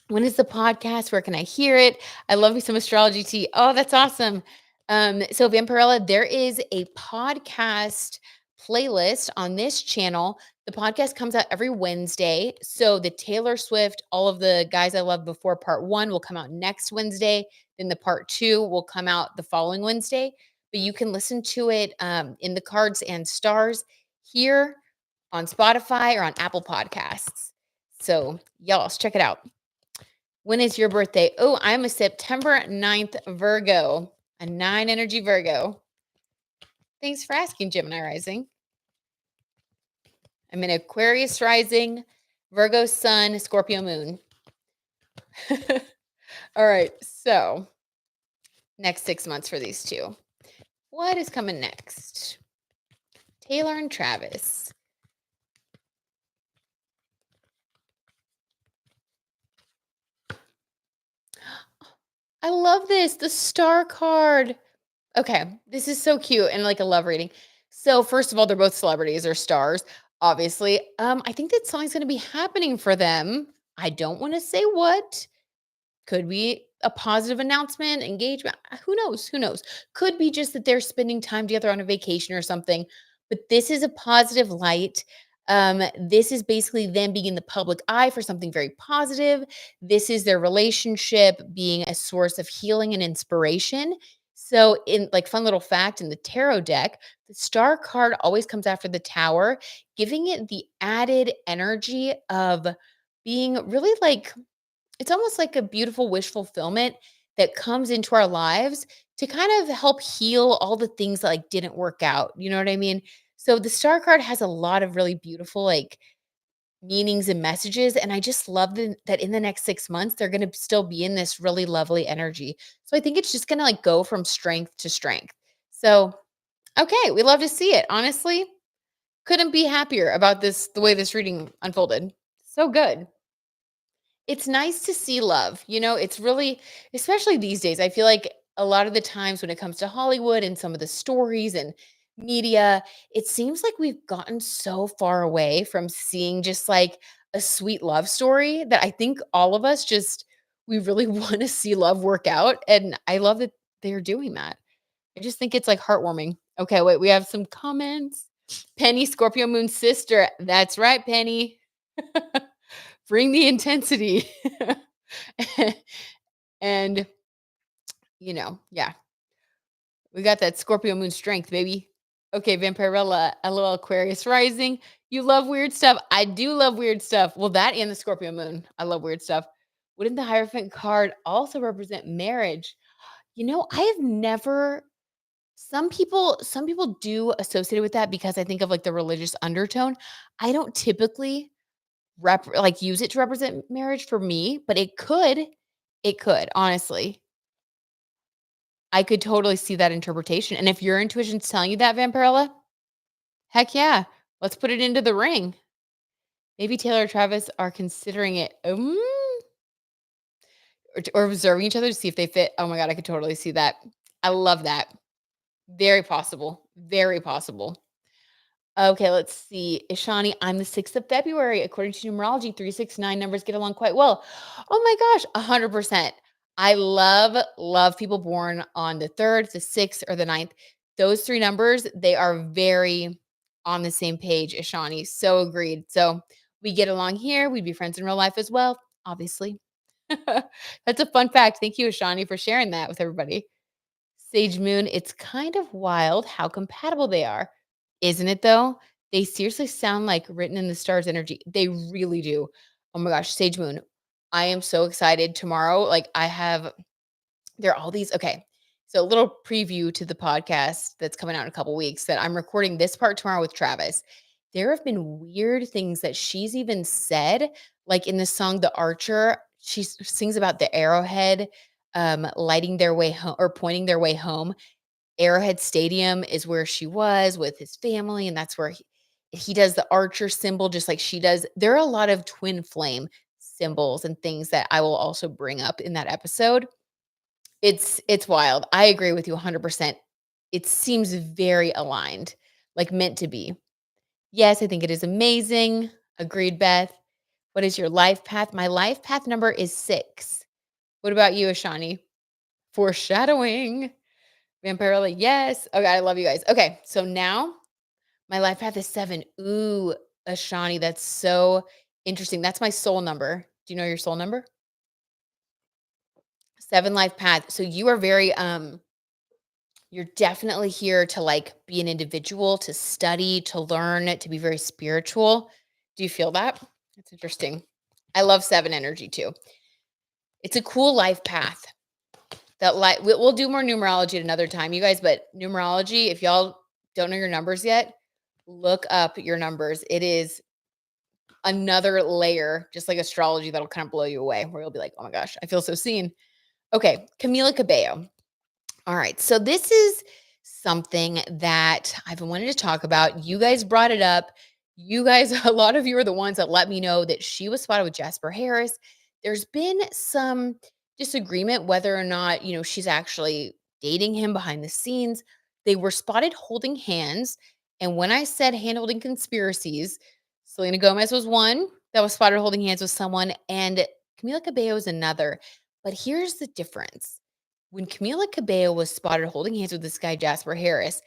When is the podcast? Where can I hear it? I love me some astrology tea. Oh, that's awesome. So Vampirella, there is a podcast playlist on this channel. The podcast comes out every Wednesday. So the Taylor Swift, all of the guys I loved before part 1 will come out next Wednesday. Then the part 2 will come out the following Wednesday. But you can listen to it in the cards and stars here on Spotify or on Apple Podcasts. So y'all, check it out. When is your birthday? Oh, I'm a September 9th Virgo, a 9 energy Virgo. Thanks for asking, Gemini rising. I'm an Aquarius rising, Virgo sun, Scorpio moon. All right, so next 6 months for these two. What is coming next? Taylor and Travis. I love this, the star card. Okay, this is so cute and like a love reading. So first of all, they're both celebrities or stars, obviously. I think that something's going to be happening for them. I don't want to say what. Could be a positive announcement, engagement. Who knows? Who knows? Could be just that they're spending time together on a vacation or something. But this is a positive light. This is basically them being in the public eye for something very positive. This is their relationship being a source of healing and inspiration. So, in like fun little fact in the tarot deck, the star card always comes after the tower, giving it the added energy of being really like it's almost like a beautiful wish fulfillment that comes into our lives to kind of help heal all the things that like didn't work out. You know what I mean? So the star card has a lot of really beautiful like meanings and messages. And I just love that in the next 6 months, they're going to still be in this really lovely energy. So I think it's just going to like go from strength to strength. So, okay, we love to see it. Honestly, couldn't be happier about the way this reading unfolded. So good. It's nice to see love, it's really especially these days, I feel like a lot of the times when it comes to Hollywood and some of the stories and media, it seems like we've gotten so far away from seeing just like a sweet love story that I think all of us just we really want to see love work out. And I love that they're doing that. I just think it's like heartwarming. Okay, wait, we have some comments. Penny, Scorpio Moon sister. That's right, Penny. Bring the intensity. And, yeah, we got that Scorpio Moon strength, baby. Okay, Vampirella, LOL Aquarius rising. You love weird stuff. I do love weird stuff. Well, that and the Scorpio Moon. I love weird stuff. Wouldn't the Hierophant card also represent marriage? I have never some people do associate it with that because I think of like the religious undertone. I don't typically use it to represent marriage for me, but it could, honestly. I could totally see that interpretation. And if your intuition's telling you that, Vampirella, heck yeah. Let's put it into the ring. Maybe Taylor or Travis are considering it. Or observing each other to see if they fit. Oh my god, I could totally see that. I love that. Very possible. Very possible. Okay, let's see. Ishani, I'm the 6th of February. According to numerology, 369 numbers get along quite well. Oh my gosh, 100%. I love people born on the 3rd, the 6th, or the 9th. Those three numbers, they are very on the same page, Ishani. So agreed. So we get along here. We'd be friends in real life as well, obviously. That's a fun fact. Thank you, Ishani, for sharing that with everybody. Sage Moon, it's kind of wild how compatible they are. Isn't it though? They seriously sound like written in the stars energy. They really do. Oh my gosh, Sage Moon. I am so excited tomorrow. There are all these. Okay. So a little preview to the podcast that's coming out in a couple weeks that I'm recording this part tomorrow with Travis. There have been weird things that she's even said, like in the song The Archer, sings about the arrowhead lighting their way home or pointing their way home. Arrowhead Stadium is where she was with his family, and that's where he does the archer symbol just like she does. There are a lot of twin flame symbols and things that I will also bring up in that episode. It's wild. I agree with you 100%. It seems very aligned, like meant to be. Yes, I think it is amazing. Agreed, Beth. What is your life path? My life path number is 6. What about you, Ashani? Foreshadowing. Vampirella, yes. Okay, I love you guys. Okay, so now my life path is 7. Ooh, Ashani, that's so interesting. That's my soul number. Do you know your soul number? 7 life path. So you are very you're definitely here to like be an individual, to study, to learn, to be very spiritual. Do you feel that? That's interesting. I love 7 energy too. It's a cool life path. That we'll do more numerology at another time, you guys, but numerology, if y'all don't know your numbers yet, look up your numbers. It is another layer, just like astrology, that'll kind of blow you away, where you'll be like, "Oh my gosh, I feel so seen." Okay, Camila Cabello. All right, so this is something that I've been wanting to talk about. You guys brought it up. You guys, a lot of you are the ones that let me know that she was spotted with Jasper Harris. There's been some disagreement whether or not, she's actually dating him behind the scenes. They were spotted holding hands. And when I said hand holding conspiracies, Selena Gomez was one that was spotted holding hands with someone, and Camila Cabello is another. But here's the difference. When Camila Cabello was spotted holding hands with this guy, Jasper Harris,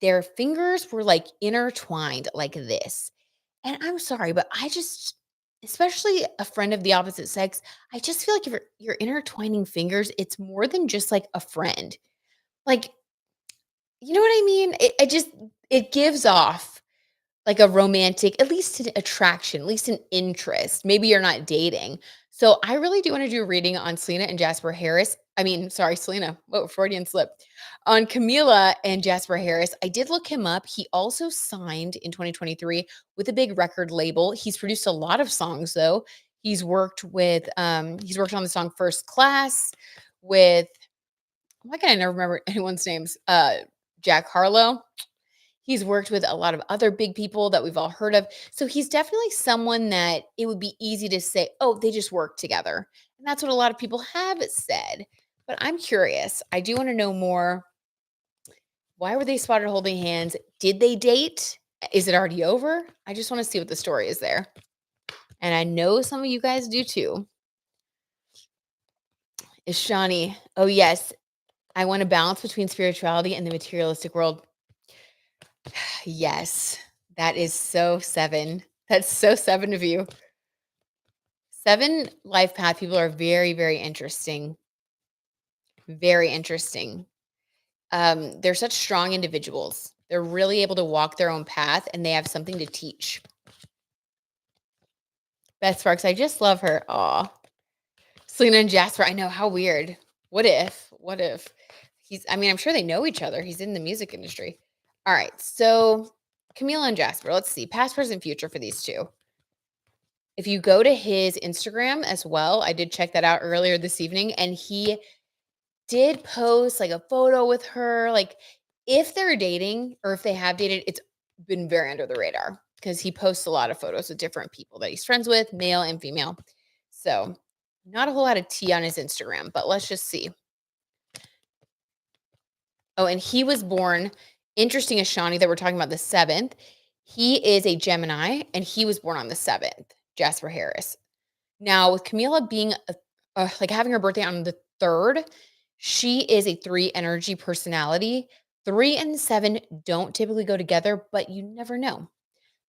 their fingers were like intertwined like this. And I'm sorry, but especially a friend of the opposite sex, I just feel like if you're intertwining fingers, it's more than just like a friend. Like, you know what I mean? It gives off like a romantic, at least an attraction, at least an interest. Maybe you're not dating. So I really do want to do a reading on Selena and Jasper Harris. I mean, sorry, Selena. Whoa, Freudian slip. On Camila and Jasper Harris, I did look him up. He also signed in 2023 with a big record label. He's produced a lot of songs though. He's worked on the song First Class with, why can I never remember anyone's names? Jack Harlow. He's worked with a lot of other big people that we've all heard of. So he's definitely someone that it would be easy to say, oh, they just work together. And that's what a lot of people have said. But I'm curious. I do want to know more. Why were they spotted holding hands? Did they date? Is it already over? I just want to see what the story is there. And I know some of you guys do too. Is Shawnee? Oh, yes. I want a balance between spirituality and the materialistic world. Yes. That is so 7. That's so 7 of you. 7 life path people are very, very interesting. Very interesting. They're such strong individuals. They're really able to walk their own path and they have something to teach. Beth Sparks, I just love her. Aw. Selena and Jasper, I know, how weird. What if? What if? I'm sure they know each other. He's in the music industry. All right, so Camila and Jasper, let's see. Past, present, future for these two. If you go to his Instagram as well, I did check that out earlier this evening, and he did post like a photo with her. Like, if they're dating or if they have dated, it's been very under the radar because he posts a lot of photos with different people that he's friends with, male and female. So, not a whole lot of tea on his Instagram, but let's just see. Oh, and he was born, interesting as Shawnee that we're talking about the 7th. He is a Gemini and he was born on the 7th, Jasper Harris. Now, with Camila being like having her birthday on the 3rd, she is a 3 energy personality. 3 and 7 don't typically go together, but you never know.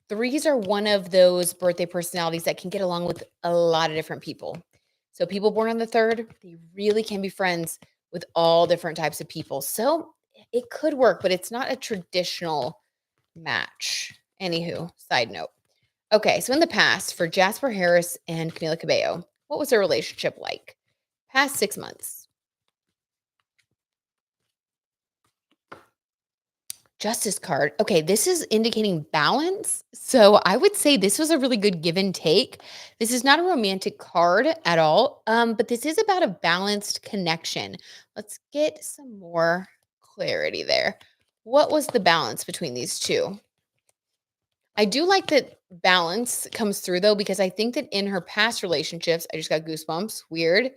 3s are one of those birthday personalities that can get along with a lot of different people. So people born on the 3rd, they really can be friends with all different types of people. So it could work, but it's not a traditional match. Anywho, side note. Okay, so in the past, for Jasper Harris and Camila Cabello, what was their relationship like? Past 6 months. Justice card. Okay, this is indicating balance. So I would say this was a really good give and take. This is not a romantic card at all, but this is about a balanced connection. Let's get some more clarity there. What was the balance between these two? I do like that balance comes through though, because I think that in her past relationships, I just got goosebumps. Weird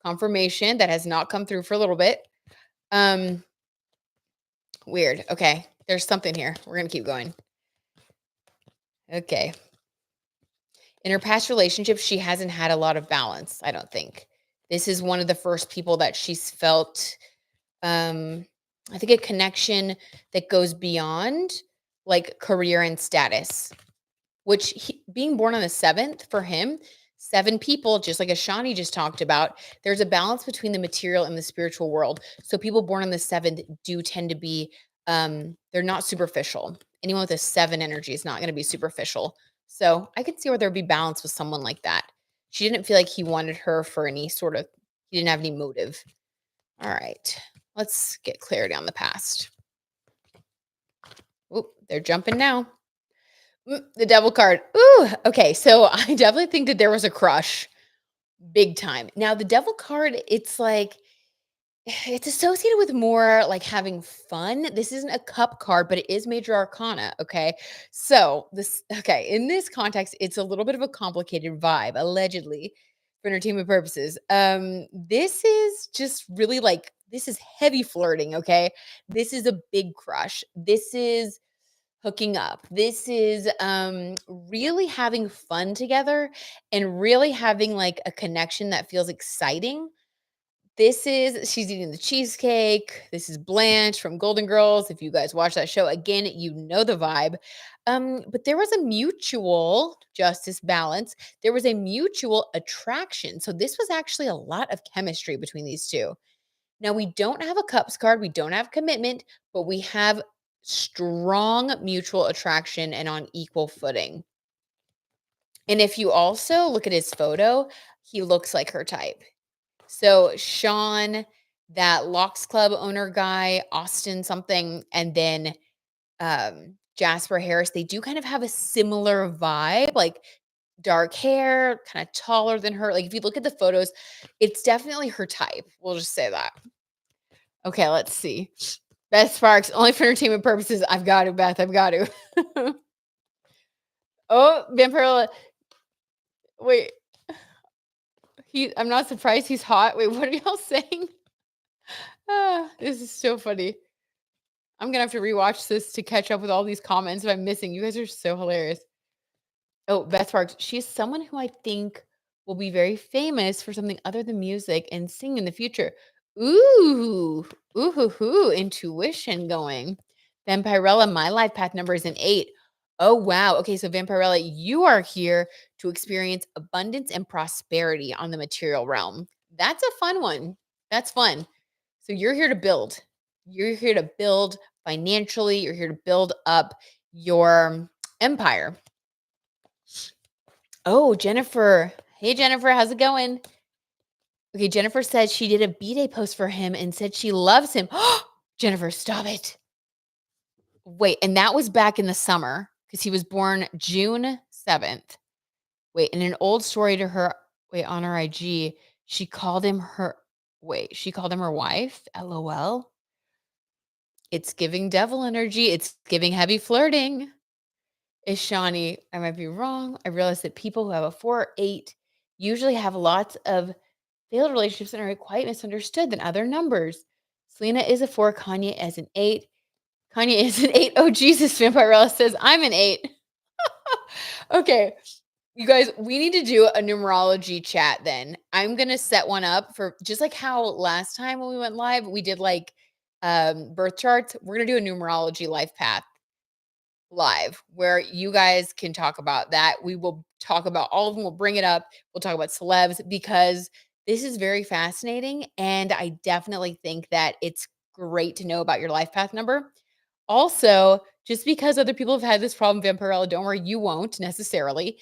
confirmation that has not come through for a little bit. Weird. Okay. There's something here. We're going to keep going. Okay. In her past relationships, she hasn't had a lot of balance, I don't think. This is one of the first people that she's felt, I think, a connection that goes beyond like career and status, which being born on the 7th for him, 7 people, just like as Shawnee just talked about, there's a balance between the material and the spiritual world. So people born on the 7th do tend to be, they're not superficial. Anyone with a 7 energy is not going to be superficial. So I could see where there'd be balance with someone like that. She didn't feel like he wanted her for any sort of, he didn't have any motive. All right, let's get clarity on the past. Oop, they're jumping now. The devil card. Ooh, okay. So I definitely think that there was a crush big time. Now, the devil card, it's like, it's associated with more like having fun. This isn't a cup card, but it is major arcana. Okay. So, in this context, it's a little bit of a complicated vibe, allegedly, for entertainment purposes. This is just really like, this is heavy flirting. Okay. This is a big crush. This is hooking up. This is really having fun together and really having like a connection that feels exciting. This is she's eating the cheesecake. This is Blanche from Golden Girls. If you guys watch that show, again, you know the vibe. But there was a mutual justice balance. There was a mutual attraction. So this was actually a lot of chemistry between these two. Now, we don't have a cups card, we don't have commitment, but we have strong mutual attraction and on equal footing. And if you also look at his photo, he looks like her type. So, Shawn, that Locks Club owner guy, Austin something, and then Jasper Harris, they do kind of have a similar vibe, like dark hair, kind of taller than her. Like, if you look at the photos, it's definitely her type. We'll just say that. Okay, let's see. Beth Sparks, only for entertainment purposes. I've got to, Beth. I've got to. Oh, Vampire. Wait. I'm not surprised he's hot. Wait, what are y'all saying? This is so funny. I'm gonna have to rewatch this to catch up with all these comments if I'm missing. You guys are so hilarious. Oh, Beth Sparks. She's someone who I think will be very famous for something other than music and sing in the future. Ooh, ooh, hoo, hoo, intuition going. Vampirella, my life path number is an 8. Oh, wow. Okay, so Vampirella, you are here to experience abundance and prosperity on the material realm. That's a fun one. That's fun. So you're here to build. You're here to build financially. You're here to build up your empire. Oh, Jennifer. Hey, Jennifer, how's it going? Okay, Jennifer said she did a B-Day post for him and said she loves him. Jennifer, stop it. Wait, and that was back in the summer because he was born June 7th. Wait, in an old story to her, wait, on her IG, she called him her, wait, she called him her wife? LOL. It's giving devil energy. It's giving heavy flirting. Is Shawnee, I might be wrong. I realize that people who have a 4 or 8 usually have lots of failed relationships and are quite misunderstood than other numbers. Selena is a 4, Kanye is an 8. Kanye is an 8. Oh, Jesus, Vampirella says, I'm an 8. Okay, you guys, we need to do a numerology chat then. I'm going to set one up for just like how last time when we went live, we did like birth charts. We're going to do a numerology life path live where you guys can talk about that. We will talk about all of them. We'll bring it up. We'll talk about celebs because this is very fascinating. And I definitely think that it's great to know about your life path number. Also, just because other people have had this problem, Vampirella, don't worry, you won't necessarily.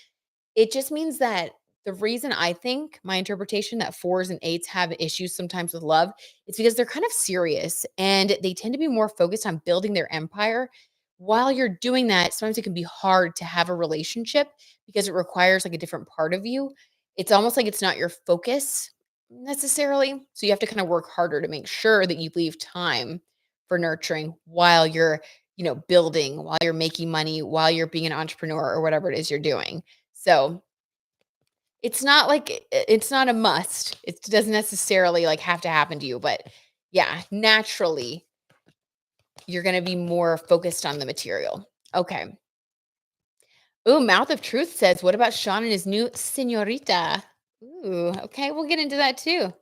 It just means that the reason I think my interpretation that 4s and 8s have issues sometimes with love is because they're kind of serious and they tend to be more focused on building their empire. While you're doing that, sometimes it can be hard to have a relationship because it requires like a different part of you. It's almost like it's not your focus necessarily. So you have to kind of work harder to make sure that you leave time for nurturing while you're, building, while you're making money, while you're being an entrepreneur or whatever it is you're doing. So it's not like it's not a must. It doesn't necessarily like have to happen to you, but yeah, naturally you're going to be more focused on the material. Okay. Ooh, Mouth of Truth says, what about Shawn and his new señorita? Ooh, okay, we'll get into that too.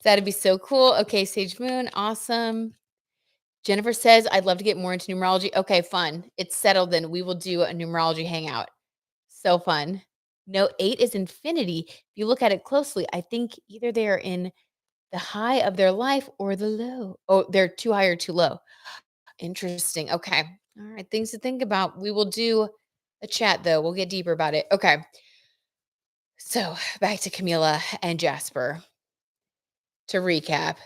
That'd be so cool. Okay, Sage Moon, awesome. Jennifer says, I'd love to get more into numerology. Okay, fun. It's settled then. We will do a numerology hangout. So fun. No, 8 is infinity. If you look at it closely, I think either they are in the high of their life or the low. Oh, they're too high or too low. Interesting. Okay. All right. Things to think about. We will do a chat though. We'll get deeper about it. Okay. So back to Camila and Jasper. To recap,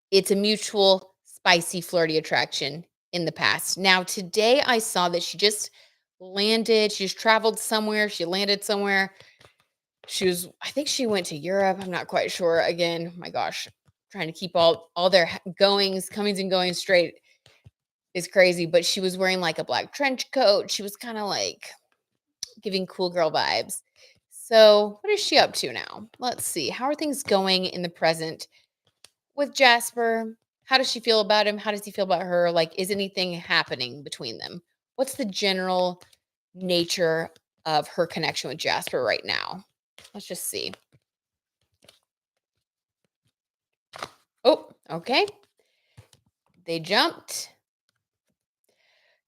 it's a mutual, spicy, flirty attraction in the past. Now, today I saw that she just landed, she just traveled somewhere, she landed somewhere. I think she went to Europe. I'm not quite sure. Again, my gosh, trying to keep all their goings, comings and goings straight is crazy. But she was wearing like a black trench coat. She was kind of like giving cool girl vibes. So, what is she up to now? Let's see. How are things going in the present with Jasper? How does she feel about him? How does he feel about her? Like, is anything happening between them? What's the general nature of her connection with Jasper right now? Let's just see. Oh, okay. They jumped.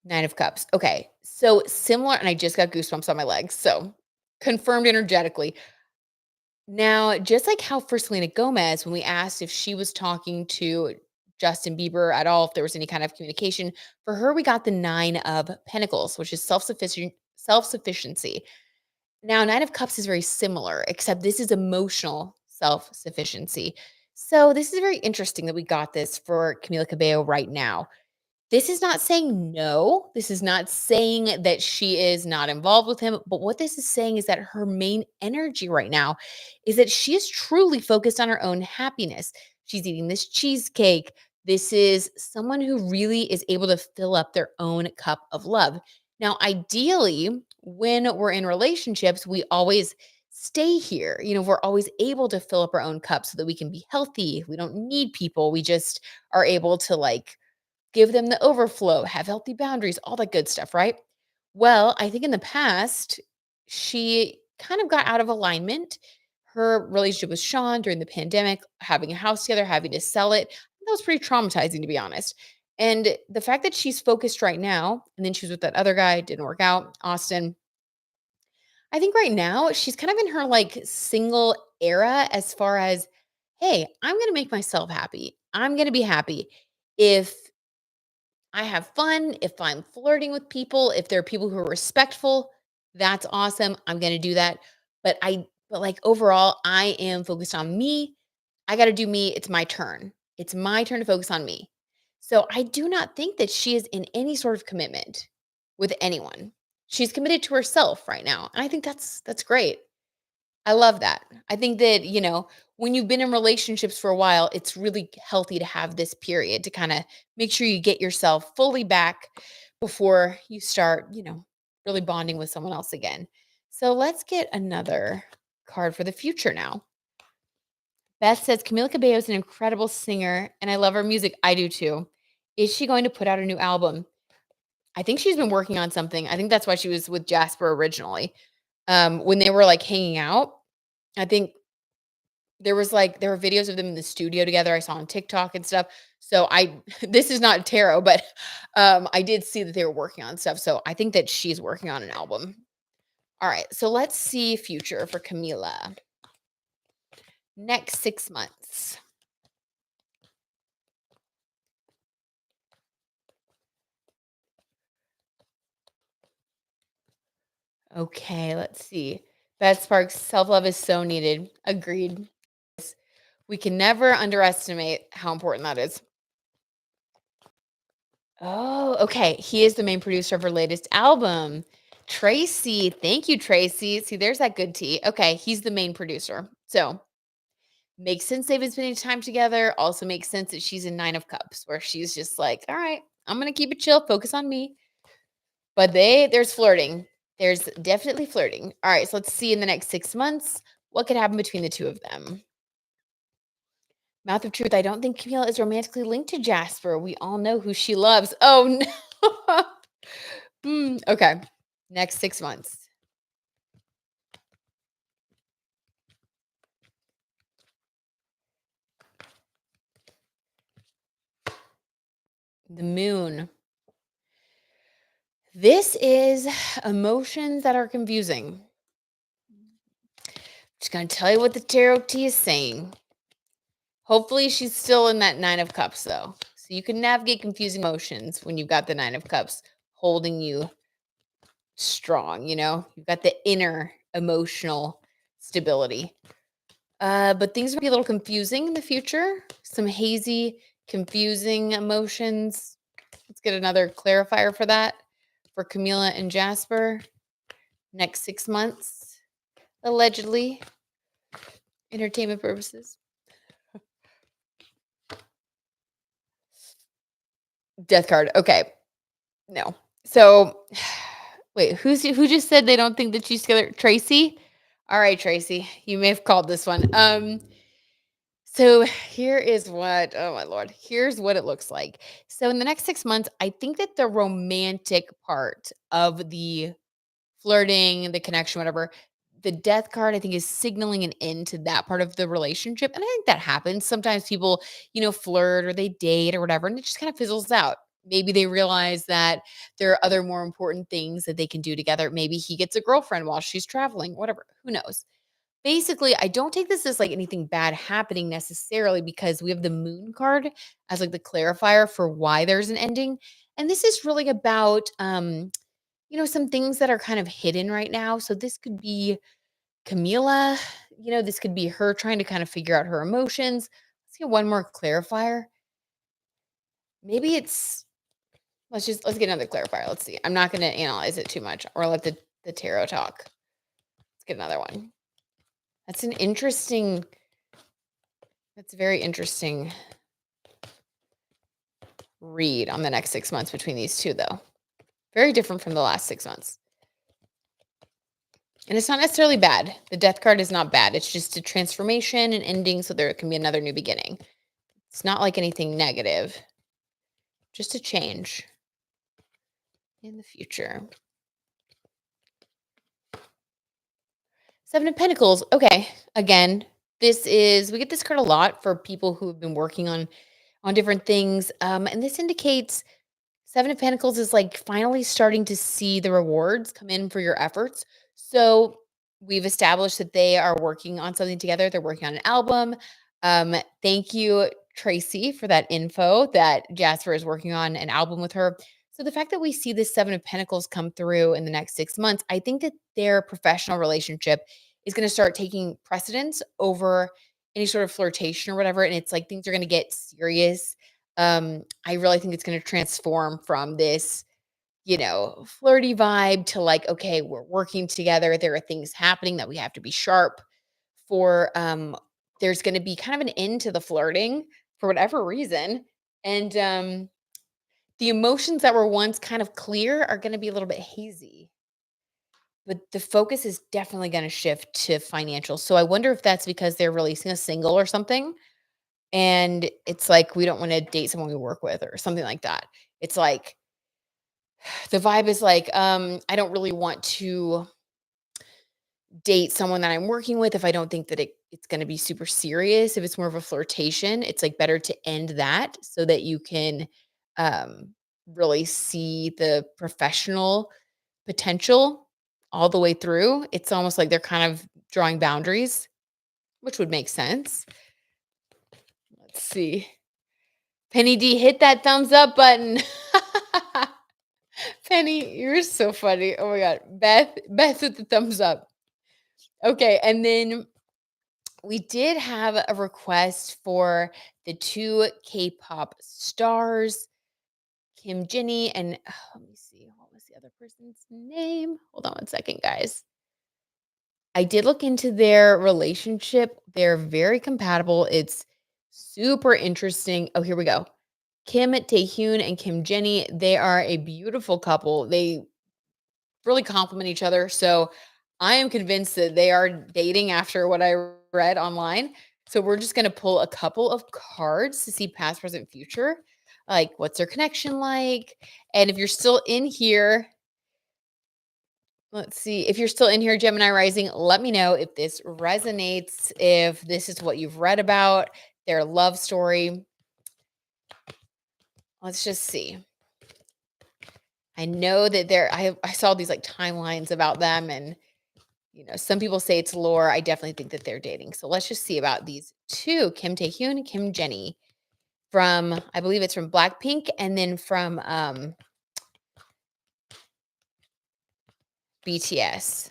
9 of Cups. Okay. So similar, and I just got goosebumps on my legs. So confirmed energetically. Now, just like how for Selena Gomez, when we asked if she was talking to Justin Bieber at all, if there was any kind of communication, for her, we got the 9 of Pentacles, which is self-sufficiency. Now, 9 of Cups is very similar, except this is emotional self-sufficiency. So this is very interesting that we got this for Camila Cabello right now. This is not saying no. This is not saying that she is not involved with him. But what this is saying is that her main energy right now is that she is truly focused on her own happiness. She's eating this cheesecake. This is someone who really is able to fill up their own cup of love. Now, ideally, when we're in relationships, we always stay here. We're always able to fill up our own cup so that we can be healthy. We don't need people. We just are able to like give them the overflow, have healthy boundaries, all that good stuff, right? Well, I think in the past, she kind of got out of alignment. Her relationship with Shawn during the pandemic, having a house together, having to sell it, that was pretty traumatizing, to be honest. And the fact that she's focused right now, and then she was with that other guy, didn't work out, Austin. I think right now she's kind of in her like single era as far as, hey, I'm going to make myself happy. I'm going to be happy if I have fun, if I'm flirting with people, if there are people who are respectful, that's awesome. I'm going to do that. But like overall, I am focused on me. I got to do me. It's my turn. It's my turn to focus on me. So I do not think that she is in any sort of commitment with anyone. She's committed to herself right now. And I think that's great. I love that. I think that, when you've been in relationships for a while, it's really healthy to have this period to kind of make sure you get yourself fully back before you start, really bonding with someone else again. So let's get another card for the future now. Beth says Camila Cabello is an incredible singer and I love her music. I do too. Is she going to put out a new album? I think she's been working on something. I think that's why she was with Jasper originally. When they were like hanging out, I think there were videos of them in the studio together I saw on TikTok and stuff. So this is not tarot, but I did see that they were working on stuff. So I think that she's working on an album. All right. So let's see future for Camila. Next 6 months. Okay, let's see. Beth Sparks, self-love is so needed. Agreed. We can never underestimate how important that is. Oh, okay. He is the main producer of her latest album. Tracy. Thank you, Tracy. See, there's that good tea. Okay, he's the main producer. So makes sense they've been spending time together. Also makes sense that she's in Nine of Cups, where she's just like, all right, I'm gonna keep it chill, focus on me. But there's flirting. There's definitely flirting. All right, so let's see in the next 6 months what could happen between the two of them. Mouth of Truth. I don't think Camila is romantically linked to Jasper. We all know who she loves. Oh no. Okay. Next 6 months. The moon. This is emotions that are confusing. Just going to tell you what the tarot tea is saying. Hopefully she's still in that 9 of Cups though. So you can navigate confusing emotions when you've got the 9 of Cups holding you strong, You've got the inner emotional stability. But things will be a little confusing in the future. Some hazy, confusing emotions. Let's get another clarifier for that for Camila and Jasper. Next 6 months, allegedly, entertainment purposes. Death card. Okay. No. So, wait, who just said they don't think that she's together? Tracy? All right, Tracy. You may have called this one. So here is what, oh my Lord, here's what it looks like. So in the next 6 months, I think that the romantic part of the flirting, the connection, whatever, the death card, I think, is signaling an end to that part of the relationship. And I think that happens. Sometimes people, flirt or they date or whatever, and it just kind of fizzles out. Maybe they realize that there are other more important things that they can do together. Maybe he gets a girlfriend while she's traveling, whatever. Who knows? Basically, I don't take this as like anything bad happening necessarily because we have the moon card as like the clarifier for why there's an ending. And this is really about some things that are kind of hidden right now. So this could be Camila, this could be her trying to kind of figure out her emotions. Let's get one more clarifier. Maybe let's get another clarifier. Let's see. I'm not going to analyze it too much or let the tarot talk. Let's get another one. That's very interesting read on the next 6 months between these two, though. Very different from the last 6 months. And it's not necessarily bad. The death card is not bad. It's just a transformation and ending, so there can be another new beginning. It's not like anything negative. just a change in the future. Seven of Pentacles. Okay. Again, we get this card a lot for people who have been working on different things. And this indicates Seven of Pentacles is like finally starting to see the rewards come in for your efforts. So we've established that they are working on something together. They're working on an album. Thank you, Tracy, for that info that Jasper is working on an album with her. So the fact that we see this Seven of Pentacles come through in the next 6 months, I think that their professional relationship is going to start taking precedence over any sort of flirtation or whatever. And it's like things are going to get serious. I really think it's going to transform from this, flirty vibe to like, okay, we're working together. There are things happening that we have to be sharp for. There's going to be kind of an end to the flirting for whatever reason. And the emotions that were once kind of clear are going to be a little bit hazy. But the focus is definitely going to shift to financial. So I wonder if that's because they're releasing a single or something. And it's like, we don't want to date someone we work with or something like that. It's like, the vibe is like, I don't really want to date someone that I'm working with if I don't think that it's going to be super serious. If it's more of a flirtation, it's like better to end that so that you can um, really see the professional potential all the way through. It's almost like they're kind of drawing boundaries, which would make sense. Let's see. Penny D, hit that thumbs up button. Penny, you're so funny. Oh my God. Beth with the thumbs up. Okay. And then we did have a request for the two K-pop stars, Jennie, and let me see. What was the other person's name? Hold on one second, guys. I did look into their relationship. They're very compatible. It's super interesting. Oh, here we go. Kim Taehyun and Jennie, they are a beautiful couple. They really complement each other. So I am convinced that they are dating after what I read online. So we're just going to pull a couple of cards to see past, present, future. Like, what's their connection like? And if you're still in here, let's see. If you're still in here, Gemini Rising, let me know if this resonates, if this is what you've read about their love story. Let's just see. I know that I saw these like timelines about them, and some people say it's lore. I definitely think that they're dating. So let's just see about these two, Kim Taehyun, Jennie, from, I believe it's from Blackpink, and then from BTS.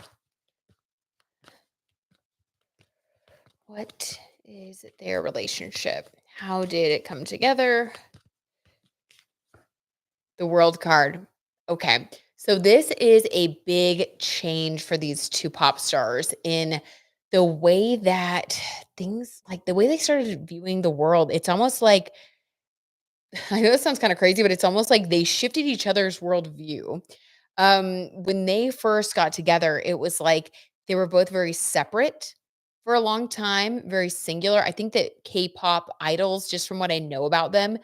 What is their relationship? How did it come together? The world card. Okay. So this is a big change for these two pop stars in the way that things, like the way they started viewing the world. It's almost like, I know this sounds kind of crazy, but it's almost like they shifted each other's worldview. When they first got together, it was like they were both very separate for a long time, very singular. I think that K-pop idols, just from what I know about them,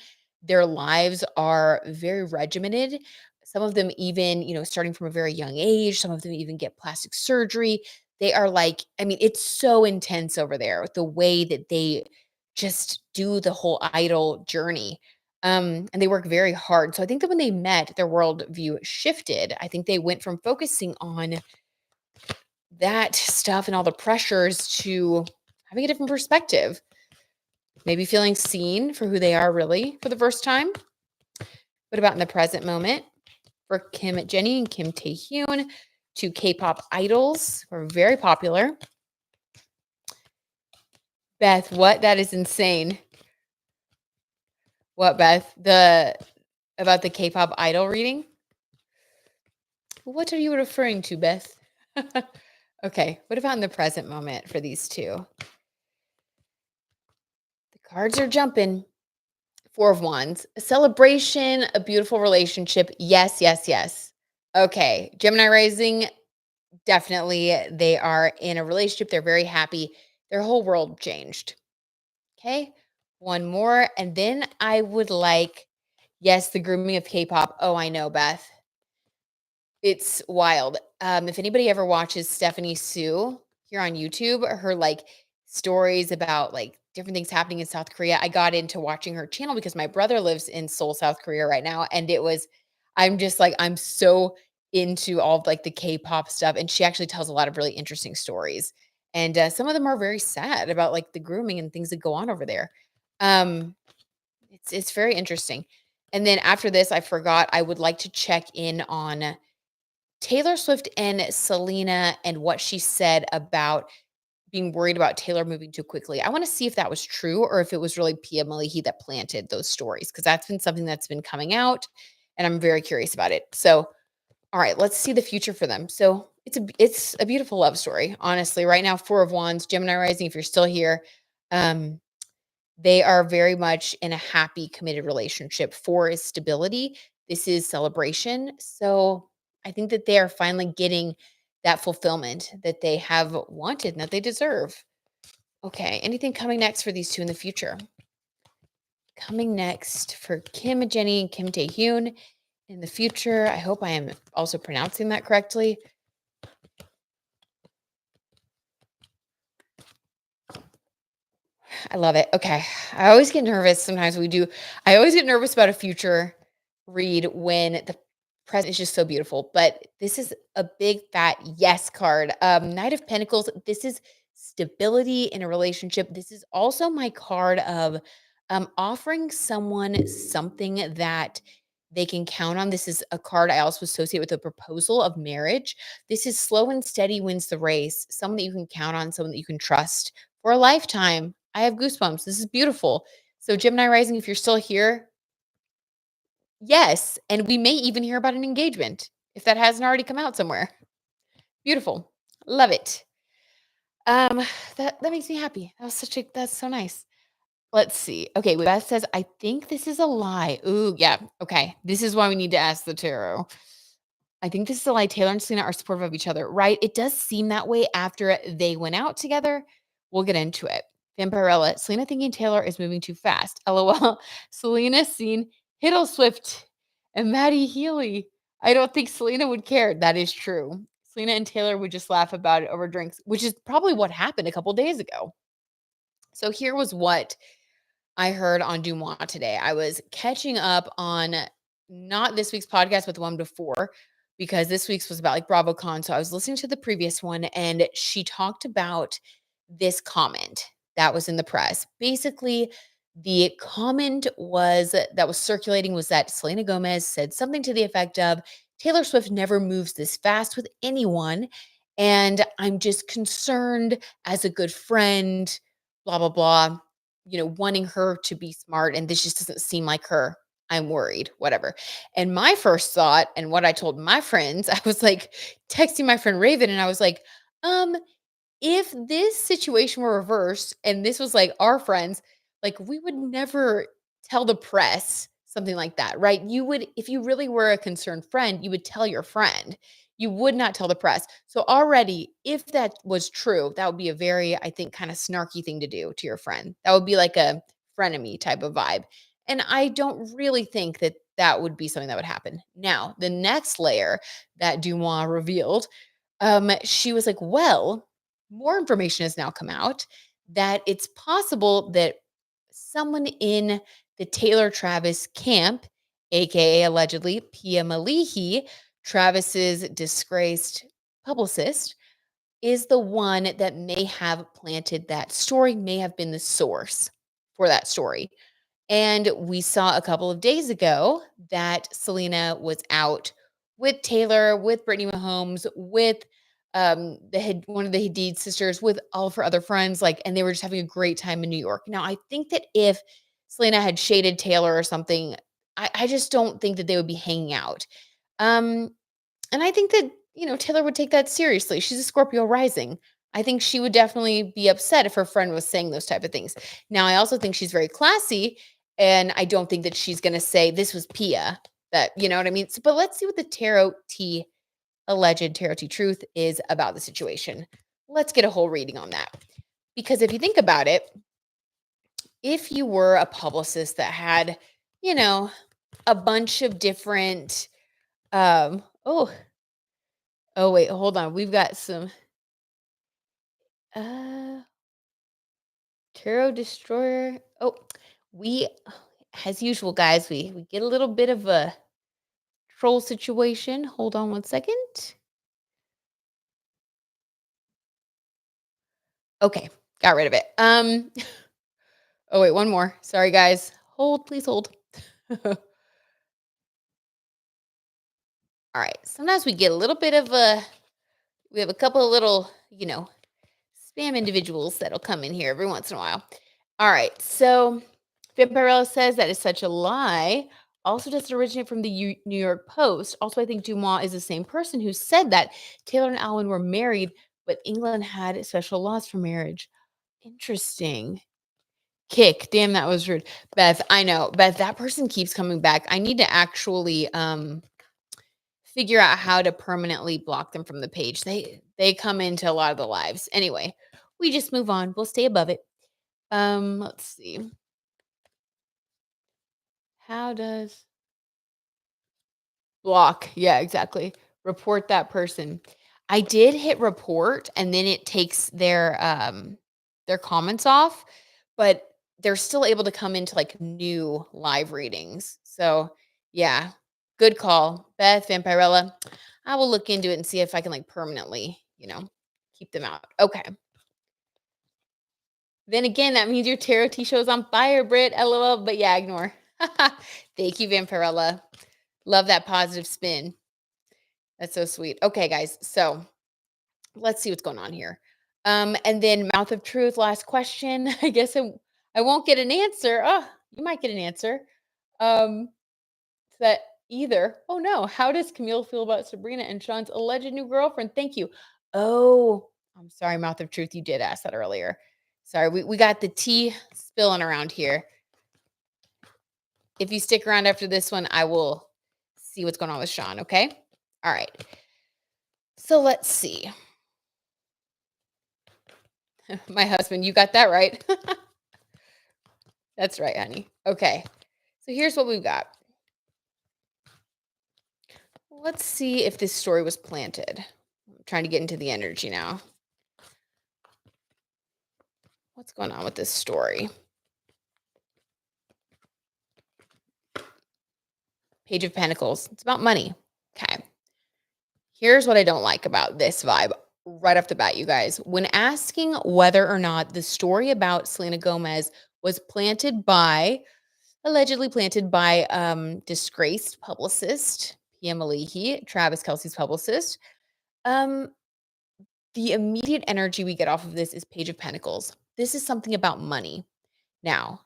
their lives are very regimented. Some of them even, starting from a very young age, some of them even get plastic surgery. They are like, I mean, it's so intense over there, the way that they just do the whole idol journey. And they work very hard. So I think that when they met, their worldview shifted. I think they went from focusing on that stuff and all the pressures to having a different perspective, maybe feeling seen for who they are really for the first time. What about in the present moment for Kim Jennie and Kim Taehyun, two K-pop idols who are very popular? Beth, what? That is insane. What, Beth? About the K-pop idol reading? What are you referring to, Beth? Okay, what about in the present moment for these two? The cards are jumping. Four of Wands. A celebration, a beautiful relationship. Yes, yes, yes. Okay, Gemini rising, definitely they are in a relationship. They're very happy. Their whole world changed. Okay, one more. And then I would like Yes, the grooming of K-pop. Oh, I know, Beth. It's wild. If anybody ever watches Stephanie Sue here on YouTube, her, like, stories about, like, different things happening in South Korea, I got into watching her channel because my brother lives in Seoul, South Korea right now, and I'm just like, I'm so into all of, like, the K-pop stuff, and she actually tells a lot of really interesting stories, and, some of them are very sad about, like, the grooming and things that go on over there. Um, it's very interesting. And then after this, I forgot I would like to check in on Taylor Swift and Selena and what she said about being worried about Taylor moving too quickly. I wanna see if that was true or if it was really Pia Malihi that planted those stories, because that's been something that's been coming out, and I'm very curious about it. So, all right, let's see the future for them. So, it's a beautiful love story, honestly. Right now, 4 of Wands, Gemini rising, if you're still here, um, they are very much in a happy, committed relationship. 4 is stability. This is celebration. So I think that they are finally getting that fulfillment that they have wanted and that they deserve. Okay. Anything coming next for these two in the future? Coming next for Kim, Jennie, and Kim Tae-hyun in the future. I hope I am also pronouncing that correctly. I love it. Okay. I always get nervous sometimes I always get nervous about a future read when the present is just so beautiful, but this is a big fat yes card. Knight of Pentacles, this is stability in a relationship. This is also my card of offering someone something that they can count on. This is a card I also associate with a proposal of marriage. This is slow and steady wins the race. Someone that you can count on, someone that you can trust for a lifetime. I have goosebumps. This is beautiful. So, Gemini rising, if you're still here, yes. And we may even hear about an engagement if that hasn't already come out somewhere. Beautiful. Love it. Um, that makes me happy. That's so nice. Let's see. Okay, Beth says, I think this is a lie. Ooh, yeah. Okay. This is why we need to ask the tarot. I think this is a lie. Taylor and Selena are supportive of each other, right? It does seem that way after they went out together. We'll get into it. Vampirella, Selena thinking Taylor is moving too fast. LOL. Selena seen Hiddle Swift and Maddie Healy. I don't think Selena would care. That is true. Selena and Taylor would just laugh about it over drinks, which is probably what happened a couple days ago. So here was what I heard on Dumois today. I was catching up on not this week's podcast, but the one before, because this week's was about like BravoCon. So I was listening to the previous one, and she talked about this comment that was in the press. Basically, the comment that was circulating was that Selena Gomez said something to the effect of Taylor Swift never moves this fast with anyone. And I'm just concerned as a good friend, blah, blah, blah, wanting her to be smart, and this just doesn't seem like her. I'm worried, whatever. And my first thought, and what I told my friends, I was like texting my friend Raven, and I was like, um, if this situation were reversed and this was like our friends, like we would never tell the press something like that, right? You would, if you really were a concerned friend, you would tell your friend. You would not tell the press. So already, if that was true, that would be a very, I think, kind of snarky thing to do to your friend. That would be like a frenemy type of vibe. And I don't really think that that would be something that would happen. Now, the next layer that Dumois revealed, she was like, well, more information has now come out that it's possible that someone in the Taylor Travis camp, aka allegedly Pia Malihi, Travis's disgraced publicist, is the one that may have planted that story, may have been the source for that story. And we saw a couple of days ago that Selena was out with Taylor, with Brittany Mahomes, with one of the Hadid sisters, with all of her other friends, like, and they were just having a great time in New York. Now, I think that if Selena had shaded Taylor or something, I just don't think that they would be hanging out. Um, and I think that, Taylor would take that seriously. She's a Scorpio rising. I think she would definitely be upset if her friend was saying those type of things. Now, I also think she's very classy, and I don't think that she's going to say this was Pia. That, you know what I mean? So, but let's see what the alleged Tarot T truth is about the situation. Let's get a whole reading on that. Because if you think about it, if you were a publicist that had, you know, a bunch of different, oh, oh, wait, hold on. We've got some, uh, Tarot Destroyer. Oh, we, as usual, guys, we get a little bit of a troll situation. Hold on one second. Okay, got rid of it. Oh, wait, one more. Sorry, guys. Hold, please hold. All right. Sometimes we get a little bit of a, we have a couple of little, spam individuals that'll come in here every once in a while. All right. So Vampirella says that is such a lie. Also, doesn't originate from the New York Post. Also, I think Dumas is the same person who said that Taylor and Alwyn were married, but England had special laws for marriage. Interesting. Kick. Damn, that was rude. Beth, I know. Beth, that person keeps coming back. I need to actually figure out how to permanently block them from the page. They come into a lot of the lives. Anyway, we just move on. We'll stay above it. Let's see. How does block? Yeah, exactly. Report that person. I did hit report and then it takes their comments off, but they're still able to come into like new live readings. So, yeah. Good call. Beth Vampirella. I will look into it and see if I can like permanently, keep them out. Okay. Then again, that means your tarot tea show is on fire, Brit. LOL. But yeah, ignore. Thank you, Vampirella. Love that positive spin. That's so sweet. Okay, guys. So let's see what's going on here. And then Mouth of Truth, last question. I guess I won't get an answer. Oh, you might get an answer. Um, that either. Oh no. How does Camille feel about Sabrina and Sean's alleged new girlfriend? Thank you. Oh, I'm sorry, Mouth of Truth. You did ask that earlier. Sorry, we got the tea spilling around here. If you stick around after this one, I will see what's going on with Sean, okay? All right. So let's see. My husband, you got that right. That's right, honey. Okay. So here's what we've got. Let's see if this story was planted. I'm trying to get into the energy now. What's going on with this story? Page of Pentacles. It's about money. Okay. Here's what I don't like about this vibe right off the bat, you guys. When asking whether or not the story about Selena Gomez was allegedly planted by disgraced publicist, Pia Malihi, Travis Kelce's publicist, um, the immediate energy we get off of this is Page of Pentacles. This is something about money. Now,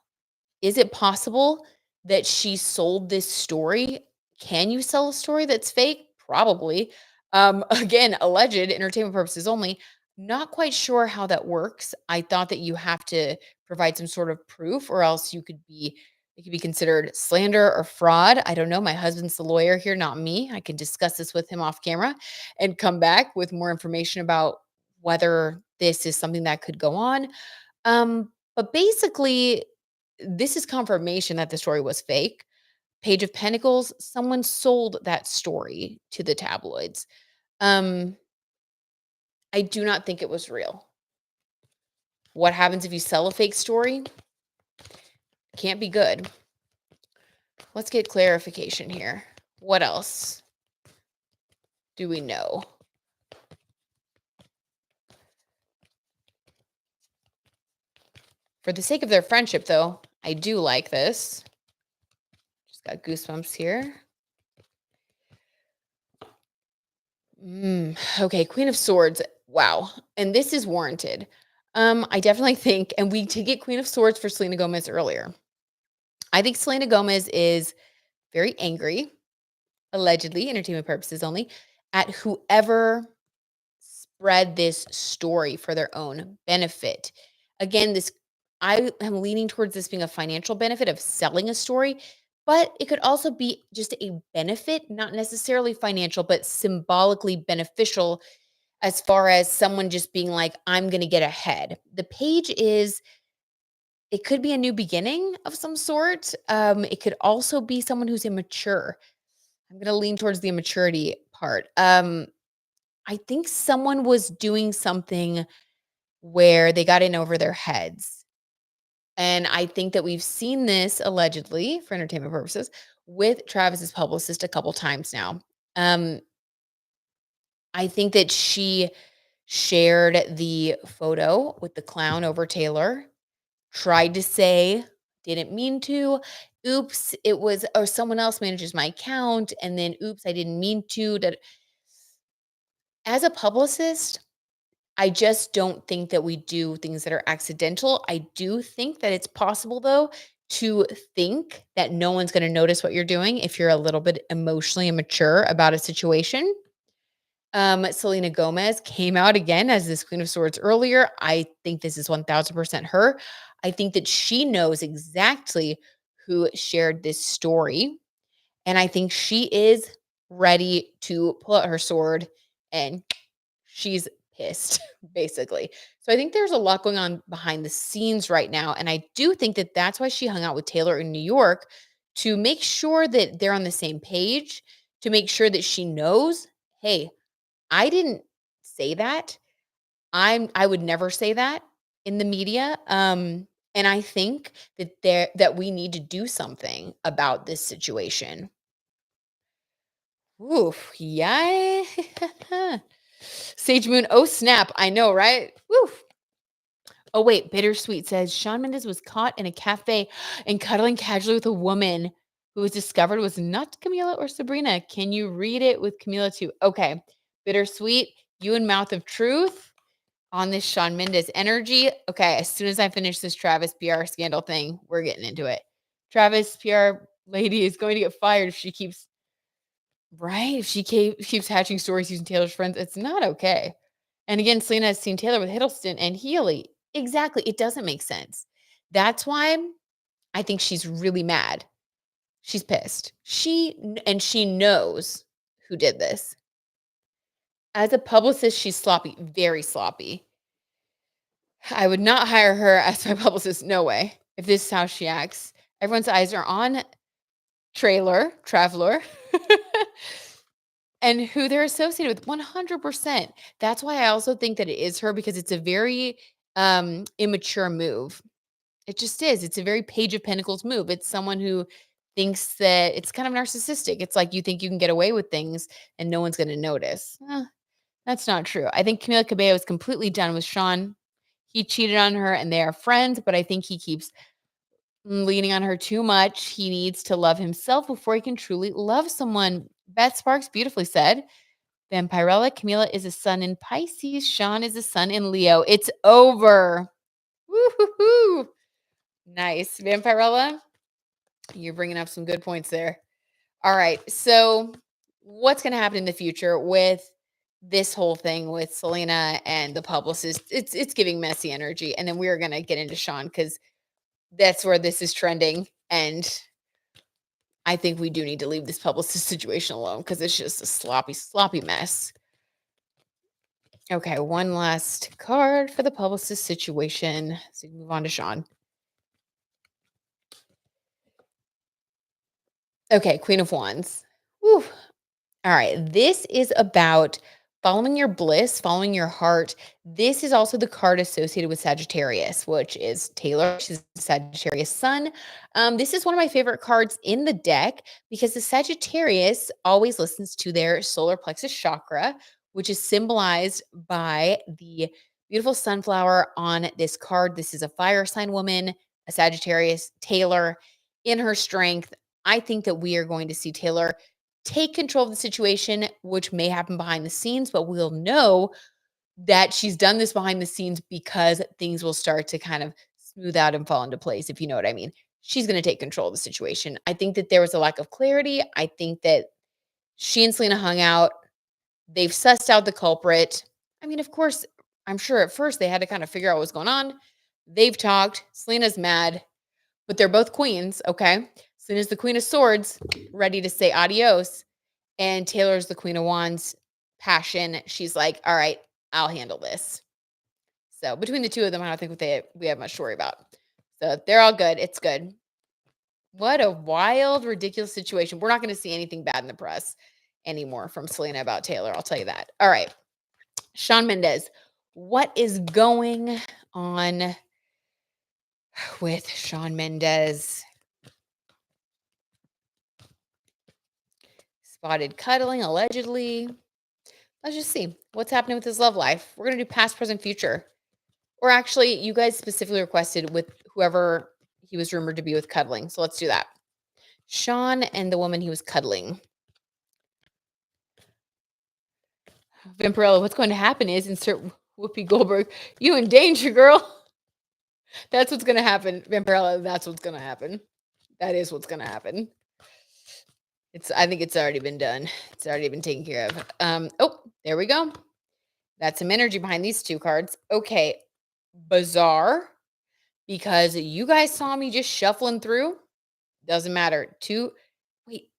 is it possible that she sold this story? Can you sell a story that's fake? Probably. Again, alleged, entertainment purposes only. Not quite sure how that works. I thought that you have to provide some sort of proof or else it could be considered slander or fraud. I don't know. My husband's the lawyer here, not me. I can discuss this with him off camera and come back with more information about whether this is something that could go on. But basically, this is confirmation that the story was fake. Page of Pentacles, someone sold that story to the tabloids. Um, I do not think it was real. What happens if you sell a fake story? Can't be good. Let's get clarification here. What else do we know? For the sake of their friendship, though, I do like this. Just got goosebumps here. Okay, Queen of Swords. Wow. And this is warranted. I definitely think, and we did get Queen of Swords for Selena Gomez earlier. I think Selena Gomez is very angry, allegedly, entertainment purposes only, at whoever spread this story for their own benefit. Again, I am leaning towards this being a financial benefit of selling a story, but it could also be just a benefit, not necessarily financial, but symbolically beneficial as far as someone just being like, I'm going to get ahead. The page is it could be a new beginning of some sort. It could also be someone who's immature. I'm gonna lean towards the immaturity part. I think someone was doing something where they got in over their heads. And I think that we've seen this allegedly for entertainment purposes with Travis's publicist a couple times now. Um, I think that she shared the photo with the clown over Taylor, tried to say, didn't mean to. Oops, it was, or someone else manages my account. And then, oops, I didn't mean to. As a publicist, I just don't think that we do things that are accidental. I do think that it's possible, though, to think that no one's going to notice what you're doing if you're a little bit emotionally immature about a situation. Selena Gomez came out again as this Queen of Swords earlier. I think this is 1000% her. I think that she knows exactly who shared this story. And I think she is ready to pull out her sword and she's pissed, basically. So I think there's a lot going on behind the scenes right now. And I do think that that's why she hung out with Taylor in New York to make sure that they're on the same page, to make sure that she knows, hey, I didn't say that. I would never say that in the media. And I think that we need to do something about this situation. Oof, yeah. Sage Moon, oh snap. I know, right? Woof. Oh, wait. Bittersweet says Shawn Mendes was caught in a cafe and cuddling casually with a woman who was discovered was not Camila or Sabrina. Can you read it with Camila too? Okay. Bittersweet, you and Mouth of Truth on this Shawn Mendes energy. Okay. As soon as I finish this Travis PR scandal thing, we're getting into it. Travis PR lady is going to get fired if she keeps right. If she keeps hatching stories using Taylor's friends, it's not okay. And again, Selena has seen Taylor with Hiddleston and Healy. Exactly. It doesn't make sense. That's why I think she's really mad. She's pissed. She knows who did this. As a publicist, she's sloppy, very sloppy. I would not hire her as my publicist. No way. If this is how she acts, everyone's eyes are on Traveler. And who they're associated with 100%. That's why I also think that it is her because it's a very, immature move. It just is. It's a very Page of Pentacles move. It's someone who thinks that it's kind of narcissistic. It's like you think you can get away with things and no one's gonna notice. That's not true. I think Camila Cabello is completely done with Shawn. He cheated on her and they are friends, but I think he keeps leaning on her too much. He needs to love himself before he can truly love someone. Beth Sparks beautifully said. Vampirella, Camila is a sun in Pisces. Shawn is a sun in Leo. It's over. Woo-hoo-hoo. Nice. Vampirella, you're bringing up some good points there. All right. So, what's going to happen in the future with this whole thing with Selena and the publicist? It's giving messy energy. And then we're going to get into Shawn because that's where this is trending. And I think we do need to leave this publicist situation alone because it's just a sloppy, sloppy mess. Okay, one last card for the publicist situation. So we can move on to Shawn. Okay, Queen of Wands. Whew. All right, this is about following your bliss, following your heart. This is also the card associated with Sagittarius, which is Taylor. She's a Sagittarius sun. This is one of my favorite cards in the deck because the Sagittarius always listens to their solar plexus chakra, which is symbolized by the beautiful sunflower on this card. This is a fire sign woman, a Sagittarius, Taylor, in her strength. I think that we are going to see Taylor take control of the situation, which may happen behind the scenes, but we'll know that she's done this behind the scenes because things will start to kind of smooth out and fall into place, if you know what I mean. She's going to take control of the situation. I think that there was a lack of clarity. I think that she and Selena hung out. They've sussed out the culprit. I mean, of course, I'm sure at first they had to kind of figure out what's going on. They've talked. Selena's mad, but they're both queens, okay? Selena's the Queen of Swords, ready to say adios. And Taylor's the Queen of Wands, passion. She's like, all right, I'll handle this. So between the two of them, I don't think we have much to worry about. So they're all good. It's good. What a wild, ridiculous situation. We're not going to see anything bad in the press anymore from Selena about Taylor. I'll tell you that. All right. Shawn Mendes. What is going on with Shawn Mendes? Spotted cuddling, allegedly. Let's just see what's happening with his love life. We're going to do past, present, future. Or actually, you guys specifically requested with whoever he was rumored to be with cuddling. So let's do that. Shawn and the woman he was cuddling. Vampirella, what's going to happen is insert Whoopi Goldberg. You in danger, girl. That's what's going to happen. Vampirella, that's what's going to happen. That is what's going to happen. I think it's already been done. It's already been taken care of. Oh, there we go. That's some energy behind these two cards. Okay. Bizarre. Because you guys saw me just shuffling through. Doesn't matter. Wait,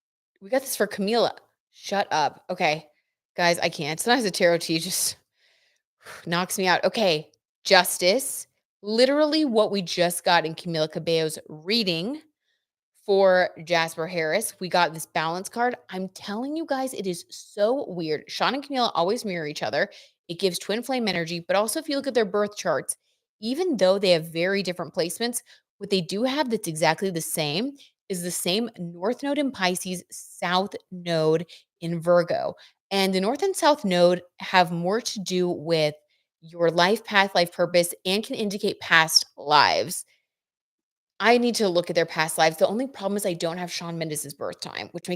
we got this for Camila. Shut up. Okay. Guys, I can't. Sometimes the tarot tea just knocks me out. Okay. Justice. Literally what we just got in Camila Cabello's reading for Jasper Harris. We got this balance card. I'm telling you guys, it is so weird. Shawn and Camila always mirror each other. It gives twin flame energy. But also, if you look at their birth charts, even though they have very different placements, what they do have that's exactly the same is the same North Node in Pisces, South Node in Virgo. And the North and South Node have more to do with your life path, life purpose, and can indicate past lives. I need to look at their past lives. The only problem is I don't have Shawn Mendes' birth time, which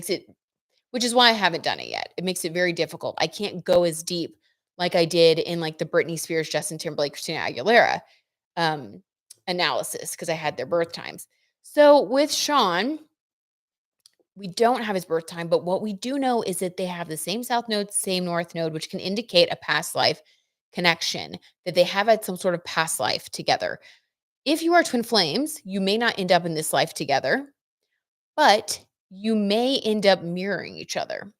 is why I haven't done it yet. It makes it very difficult. I can't go as deep like I did in like the Britney Spears, Justin Timberlake, Christina Aguilera analysis because I had their birth times. So with Shawn, we don't have his birth time, but what we do know is that they have the same South Node, same North Node, which can indicate a past life connection, that they have had some sort of past life together. If you are twin flames, you may not end up in this life together, but you may end up mirroring each other.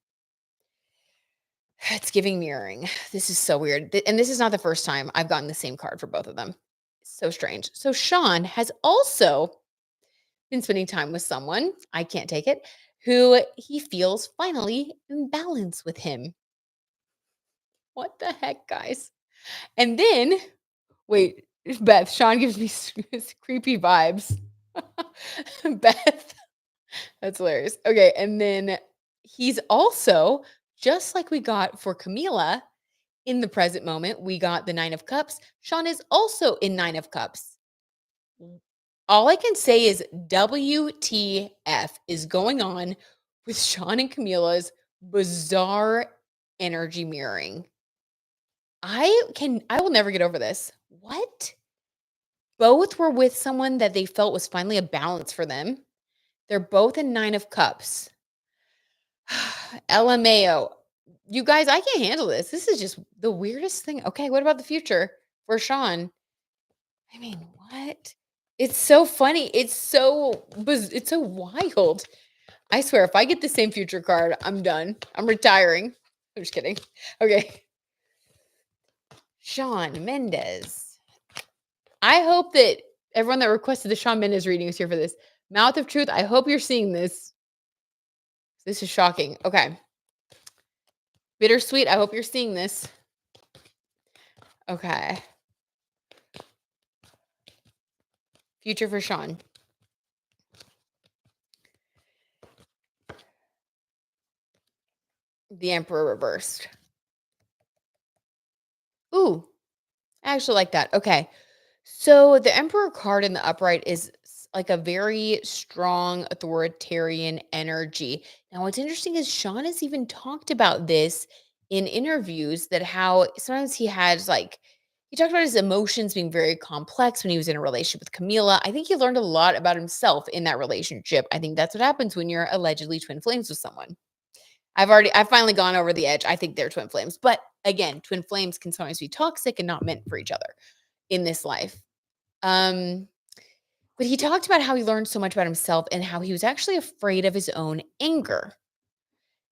It's giving mirroring. This is so weird. And this is not the first time I've gotten the same card for both of them. So strange. So Shawn has also been spending time with someone, I can't take it, who he feels finally in balance with him. What the heck, guys? And then, wait, Beth, Shawn gives me creepy vibes. Beth, that's hilarious. Okay, and then he's also, just like we got for Camila, in the present moment, we got the 9 of Cups. Shawn is also in 9 of Cups. All I can say is WTF is going on with Shawn and Camila's bizarre energy mirroring. I will never get over this. What? Both were with someone that they felt was finally a balance for them. They're both in 9 of Cups. LMAO. You guys, I can't handle this. This is just the weirdest thing. Okay, what about the future for Shawn? I mean, what? It's so funny. It's so wild. I swear, if I get the same future card, I'm done. I'm retiring. I'm just kidding. Okay. Shawn Mendes. I hope that everyone that requested the Shawn Mendes reading is here for this. Mouth of Truth, I hope you're seeing this. This is shocking. Okay. Bittersweet, I hope you're seeing this. Okay. Future for Shawn. The Emperor reversed. Ooh, I actually like that. Okay. So the Emperor card in the upright is like a very strong authoritarian energy. Now, what's interesting is Shawn has even talked about this in interviews, that how sometimes he talked about his emotions being very complex when he was in a relationship with Camila. I think he learned a lot about himself in that relationship. I think that's what happens when you're allegedly twin flames with someone. I've finally gone over the edge. I think they're twin flames. But again, twin flames can sometimes be toxic and not meant for each other in this life. But he talked about how he learned so much about himself and how he was actually afraid of his own anger.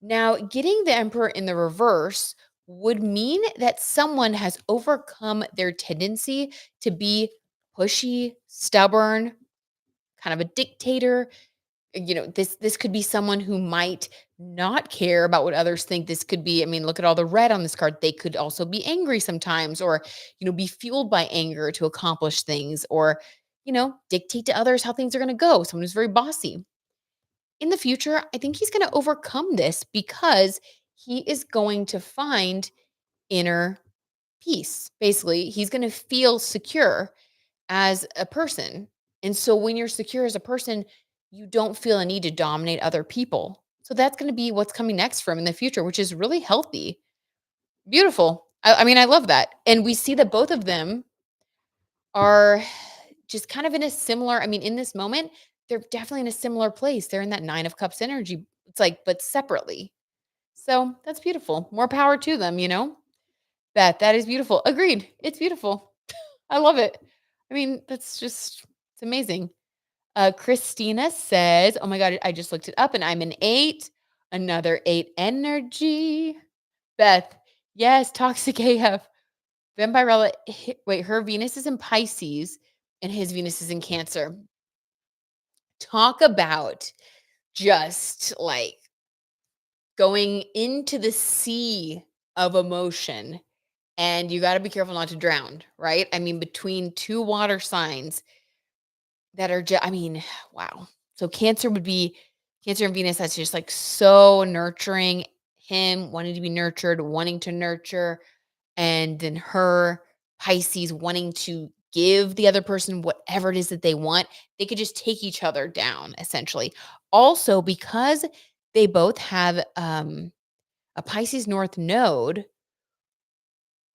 Now, getting the Emperor in the reverse would mean that someone has overcome their tendency to be pushy, stubborn, kind of a dictator. This could be someone who might not care about what others think. This could be, I mean, look at all the red on this card. They could also be angry sometimes, or be fueled by anger to accomplish things, or dictate to others how things are going to go. Someone who's very bossy. In the future, I think he's going to overcome this because he is going to find inner peace. Basically, he's going to feel secure as a person. And so when you're secure as a person, you don't feel a need to dominate other people. So that's going to be what's coming next for him in the future, which is really healthy. Beautiful. I mean, I love that. And we see that both of them are just kind of in a similar, I mean, in this moment, they're definitely in a similar place. They're in that 9 of cups energy. It's like, but separately. So that's beautiful. More power to them. That is beautiful. Agreed. It's beautiful. I love it. I mean, it's amazing. Christina says, "Oh my god, I just looked it up and I'm an 8, another 8 energy." Beth, yes, toxic AF. Vampirella, wait, her Venus is in Pisces and his Venus is in Cancer. Talk about just like going into the sea of emotion, and you got to be careful not to drown, right? I mean, between two water signs that are just, I mean, wow. So Cancer would be Cancer and Venus. That's just like so nurturing, him wanting to be nurtured, wanting to nurture, and then her Pisces wanting to give the other person whatever it is that they want. They could just take each other down essentially. Also, because they both have a Pisces North node,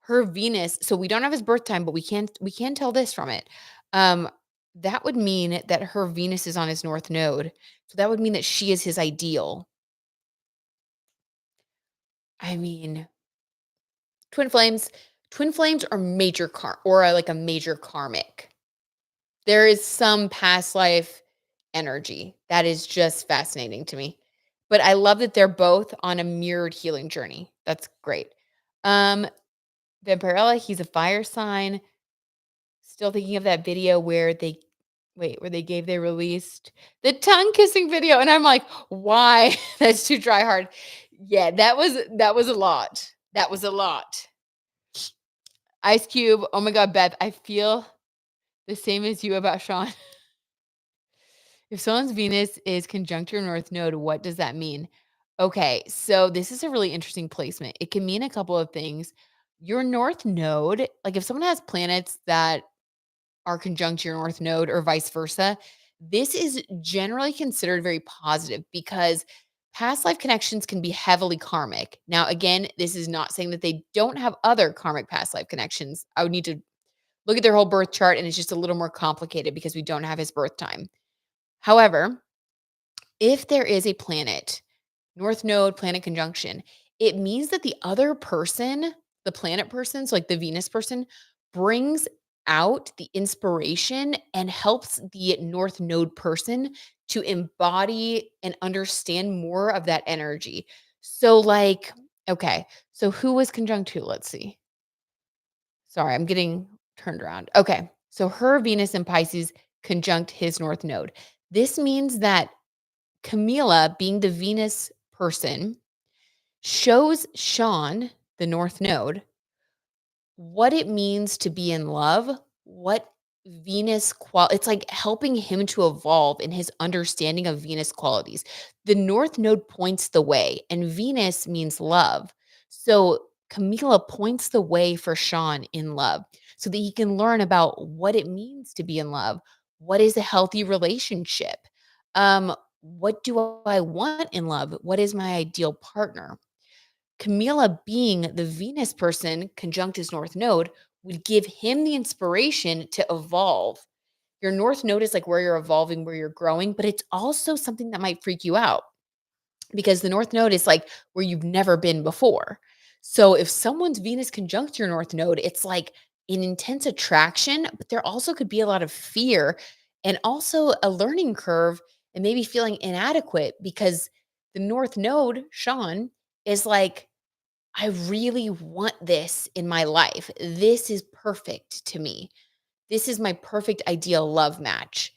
her Venus, so we don't have his birth time, but we can tell this from it. Um, that would mean that her Venus is on his North node. So that would mean that she is his ideal. I mean, twin flames, twin flames are major like a major karmic. There is some past life energy that is just fascinating to me. But I love that they're both on a mirrored healing journey. That's great. Um, Vampirella, he's a fire sign. Still thinking of that video where they released the tongue kissing video, and I'm like, "Why?" That's too try hard. Yeah, that was a lot. That was a lot. Ice Cube, oh my god, Beth, I feel the same as you about Shawn. If someone's Venus is conjunct your North Node, what does that mean? Okay, so this is a really interesting placement. It can mean a couple of things. Your North Node, like if someone has planets that are conjunct your North Node or vice versa, this is generally considered very positive because past life connections can be heavily karmic. Now, again, this is not saying that they don't have other karmic past life connections. I would need to look at their whole birth chart, and it's just a little more complicated because we don't have his birth time. However, if there is a planet, North Node, planet conjunction, it means that the other person, the planet person, so like the Venus person, brings out the inspiration and helps the North Node person to embody and understand more of that energy. So, like, okay, so who was conjunct who? Let's see. Sorry, I'm getting turned around. Okay, so her Venus in Pisces conjunct his North Node. This means that Camila, being the Venus person, shows Shawn, the North Node, what it means to be in love, what it's like helping him to evolve in his understanding of Venus qualities. The North Node points the way, and Venus means love. So Camila points the way for Shawn in love so that he can learn about what it means to be in love. What is a healthy relationship? What do I want in love? What is my ideal partner? Camila, being the Venus person conjunct his North Node, would give him the inspiration to evolve. Your North Node is like where you're evolving, where you're growing, but it's also something that might freak you out because the North Node is like where you've never been before. So if someone's Venus conjunct your North Node, it's like an intense attraction, but there also could be a lot of fear and also a learning curve and maybe feeling inadequate because the North Node, Shawn, is like, I really want this in my life. This is perfect to me. This is my perfect ideal love match.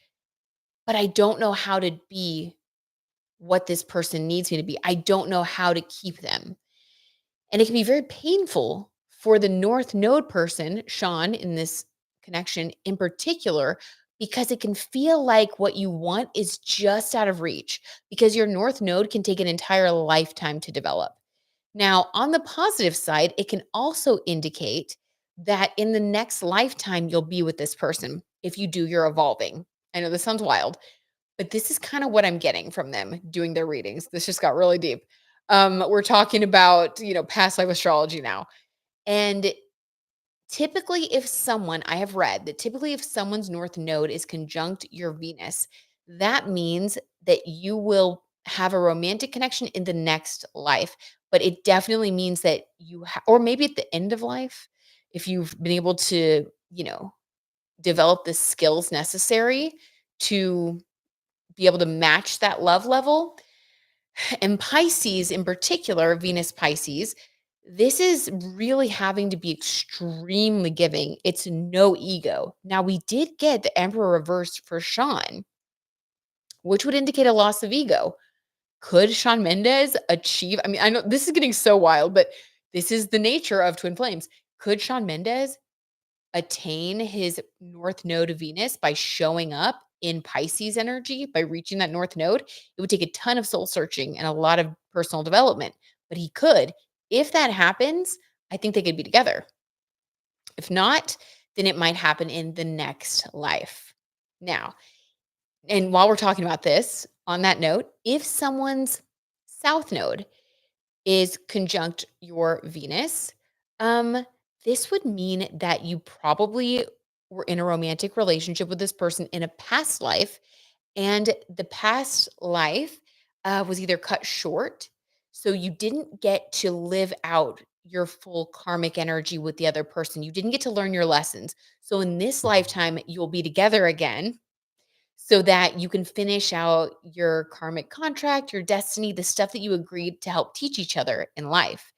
but I don't know how to be what this person needs me to be. I don't know how to keep them. And it can be very painful for the North Node person, Shawn, in this connection in particular, because it can feel like what you want is just out of reach because your North Node can take an entire lifetime to develop. Now, on the positive side, it can also indicate that in the next lifetime, you'll be with this person if you do your evolving. I know this sounds wild, but this is kind of what I'm getting from them doing their readings. This just got really deep. We're talking about, past life astrology now. And typically, if someone, I have read that typically if someone's North Node is conjunct your Venus, that means that you will have a romantic connection in the next life. But it definitely means that or maybe at the end of life, if you've been able to, develop the skills necessary to be able to match that love level. And Pisces, in particular, Venus Pisces, this is really having to be extremely giving. It's no ego. Now, we did get the Emperor reversed for Shawn, which would indicate a loss of ego. Could Shawn Mendes achieve? I mean, I know this is getting so wild, but this is the nature of twin flames. Could Shawn Mendes attain his North Node of Venus by showing up in Pisces energy, by reaching that North Node? It would take a ton of soul searching and a lot of personal development, but he could. If that happens, I think they could be together. If not, then it might happen in the next life. Now, and while we're talking about this, on that note, if someone's South Node is conjunct your Venus, um, this would mean that you probably were in a romantic relationship with this person in a past life, and the past life was either cut short, so you didn't get to live out your full karmic energy with the other person. You didn't get to learn your lessons. So in this lifetime, you'll be together again so that you can finish out your karmic contract, your destiny, the stuff that you agreed to help teach each other in life.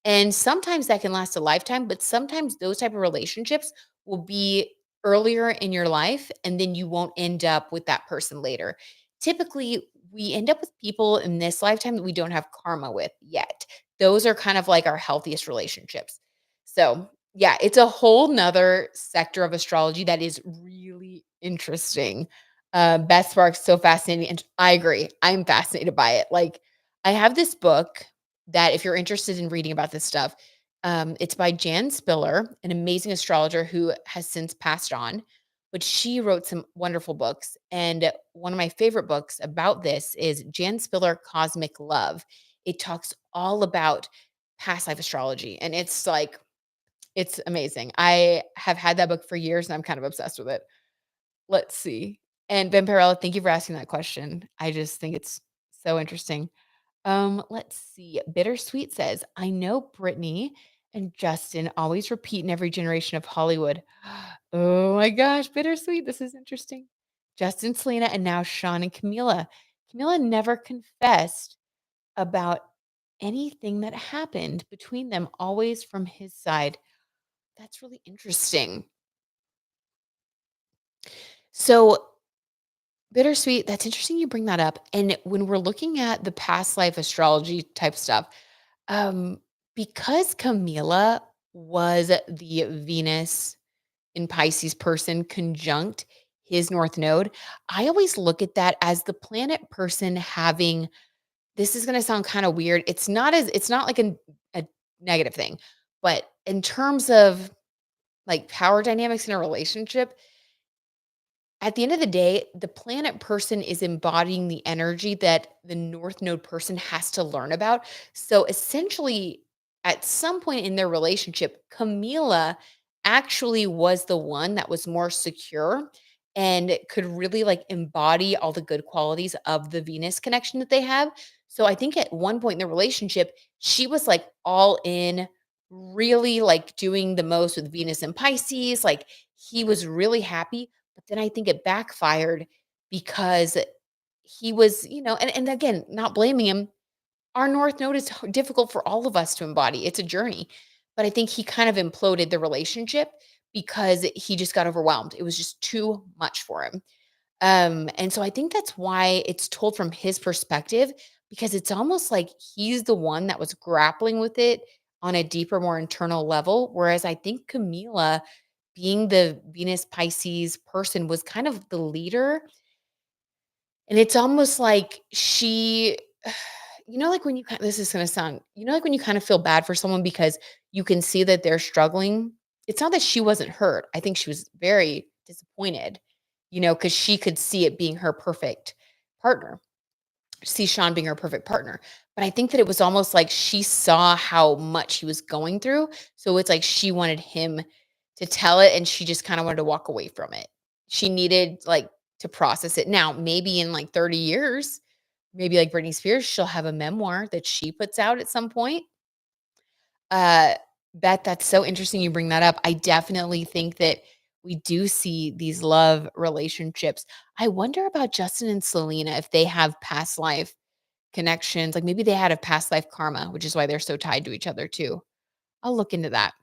And sometimes that can last a lifetime, but sometimes those type of relationships will be earlier in your life and then you won't end up with that person later. Typically, we end up with people in this lifetime that we don't have karma with yet. Those are kind of like our healthiest relationships. So, yeah, it's a whole nother sector of astrology that is really interesting. Beth Sparks, so fascinating. And I agree. I'm fascinated by it. Like, I have this book that if you're interested in reading about this stuff, it's by Jan Spiller, an amazing astrologer who has since passed on, but she wrote some wonderful books. And one of my favorite books about this is Jan Spiller Cosmic Love. It talks all about past life astrology, and it's like, it's amazing. I have had that book for years and I'm kind of obsessed with it. Let's see. And Vampirella, thank you for asking that question. I just think it's so interesting. Let's see. Bittersweet says, I know Brittany and Justin always repeat in every generation of Hollywood. Oh my gosh, Bittersweet. This is interesting. Justin, Selena, and now Shawn and Camila. Camila never confessed about anything that happened between them, always from his side. That's really interesting. So, Bittersweet, that's interesting you bring that up. And when we're looking at the past life astrology type stuff, Um, because Camila was the Venus in Pisces person conjunct his North Node, I always look at that as the planet person having, this is going to sound kind of weird. It's not like a negative thing, but in terms of like power dynamics in a relationship, at the end of the day, the planet person is embodying the energy that the North Node person has to learn about. So essentially, at some point in their relationship, Camila actually was the one that was more secure and could really like embody all the good qualities of the Venus connection that they have. So I think at one point in the relationship, she was like all in, really like doing the most with Venus and Pisces. Like he was really happy, but then I think it backfired because he was, and again, not blaming him. Our North Node is difficult for all of us to embody. It's a journey. But I think he kind of imploded the relationship because he just got overwhelmed. It was just too much for him. And so I think that's why it's told from his perspective, because it's almost like he's the one that was grappling with it on a deeper, more internal level. Whereas I think Camila, being the Venus Pisces person, was kind of the leader. And it's almost like she, like when this is going to sound, like when you kind of feel bad for someone because you can see that they're struggling. It's not that she wasn't hurt. I think she was very disappointed, because she could see it being her perfect partner, see Shawn being her perfect partner. But I think that it was almost like she saw how much he was going through. So it's like she wanted him to tell it and she just kind of wanted to walk away from it. She needed like to process it. Now, maybe in like 30 years, maybe like Britney Spears, she'll have a memoir that she puts out at some point. Uh, that's so interesting you bring that up. I definitely think that we do see these love relationships. I wonder about Justin and Selena, if they have past life connections, like maybe they had a past life karma, which is why they're so tied to each other too. I'll look into that.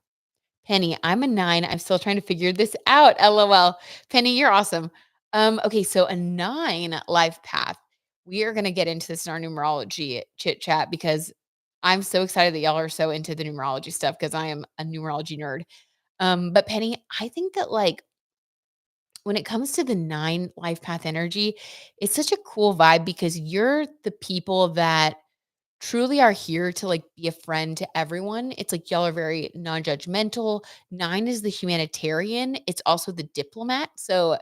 Penny, I'm a 9. I'm still trying to figure this out. LOL. Penny, you're awesome. Okay, so a 9 life path. We are gonna get into this in our numerology chit chat because I'm so excited that y'all are so into the numerology stuff because I am a numerology nerd. But Penny, I think that like when it comes to the 9 life path energy, it's such a cool vibe because you're the people that truly are here to like be a friend to everyone. It's like y'all are very non-judgmental. 9 is the humanitarian. It's also the diplomat. So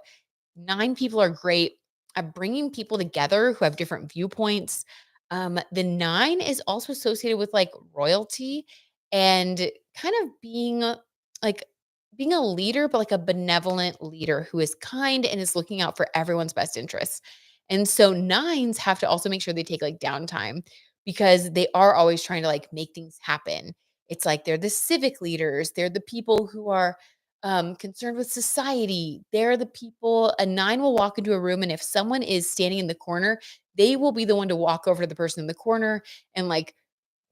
9 people are great at bringing people together who have different viewpoints. The 9 is also associated with like royalty and kind of like being a leader, but like a benevolent leader who is kind and is looking out for everyone's best interests. And so 9s have to also make sure they take like downtime because they are always trying to like make things happen. It's like they're the civic leaders, they're the people who are concerned with society. They're the people. A 9 will walk into a room, and if someone is standing in the corner, they will be the one to walk over to the person in the corner and like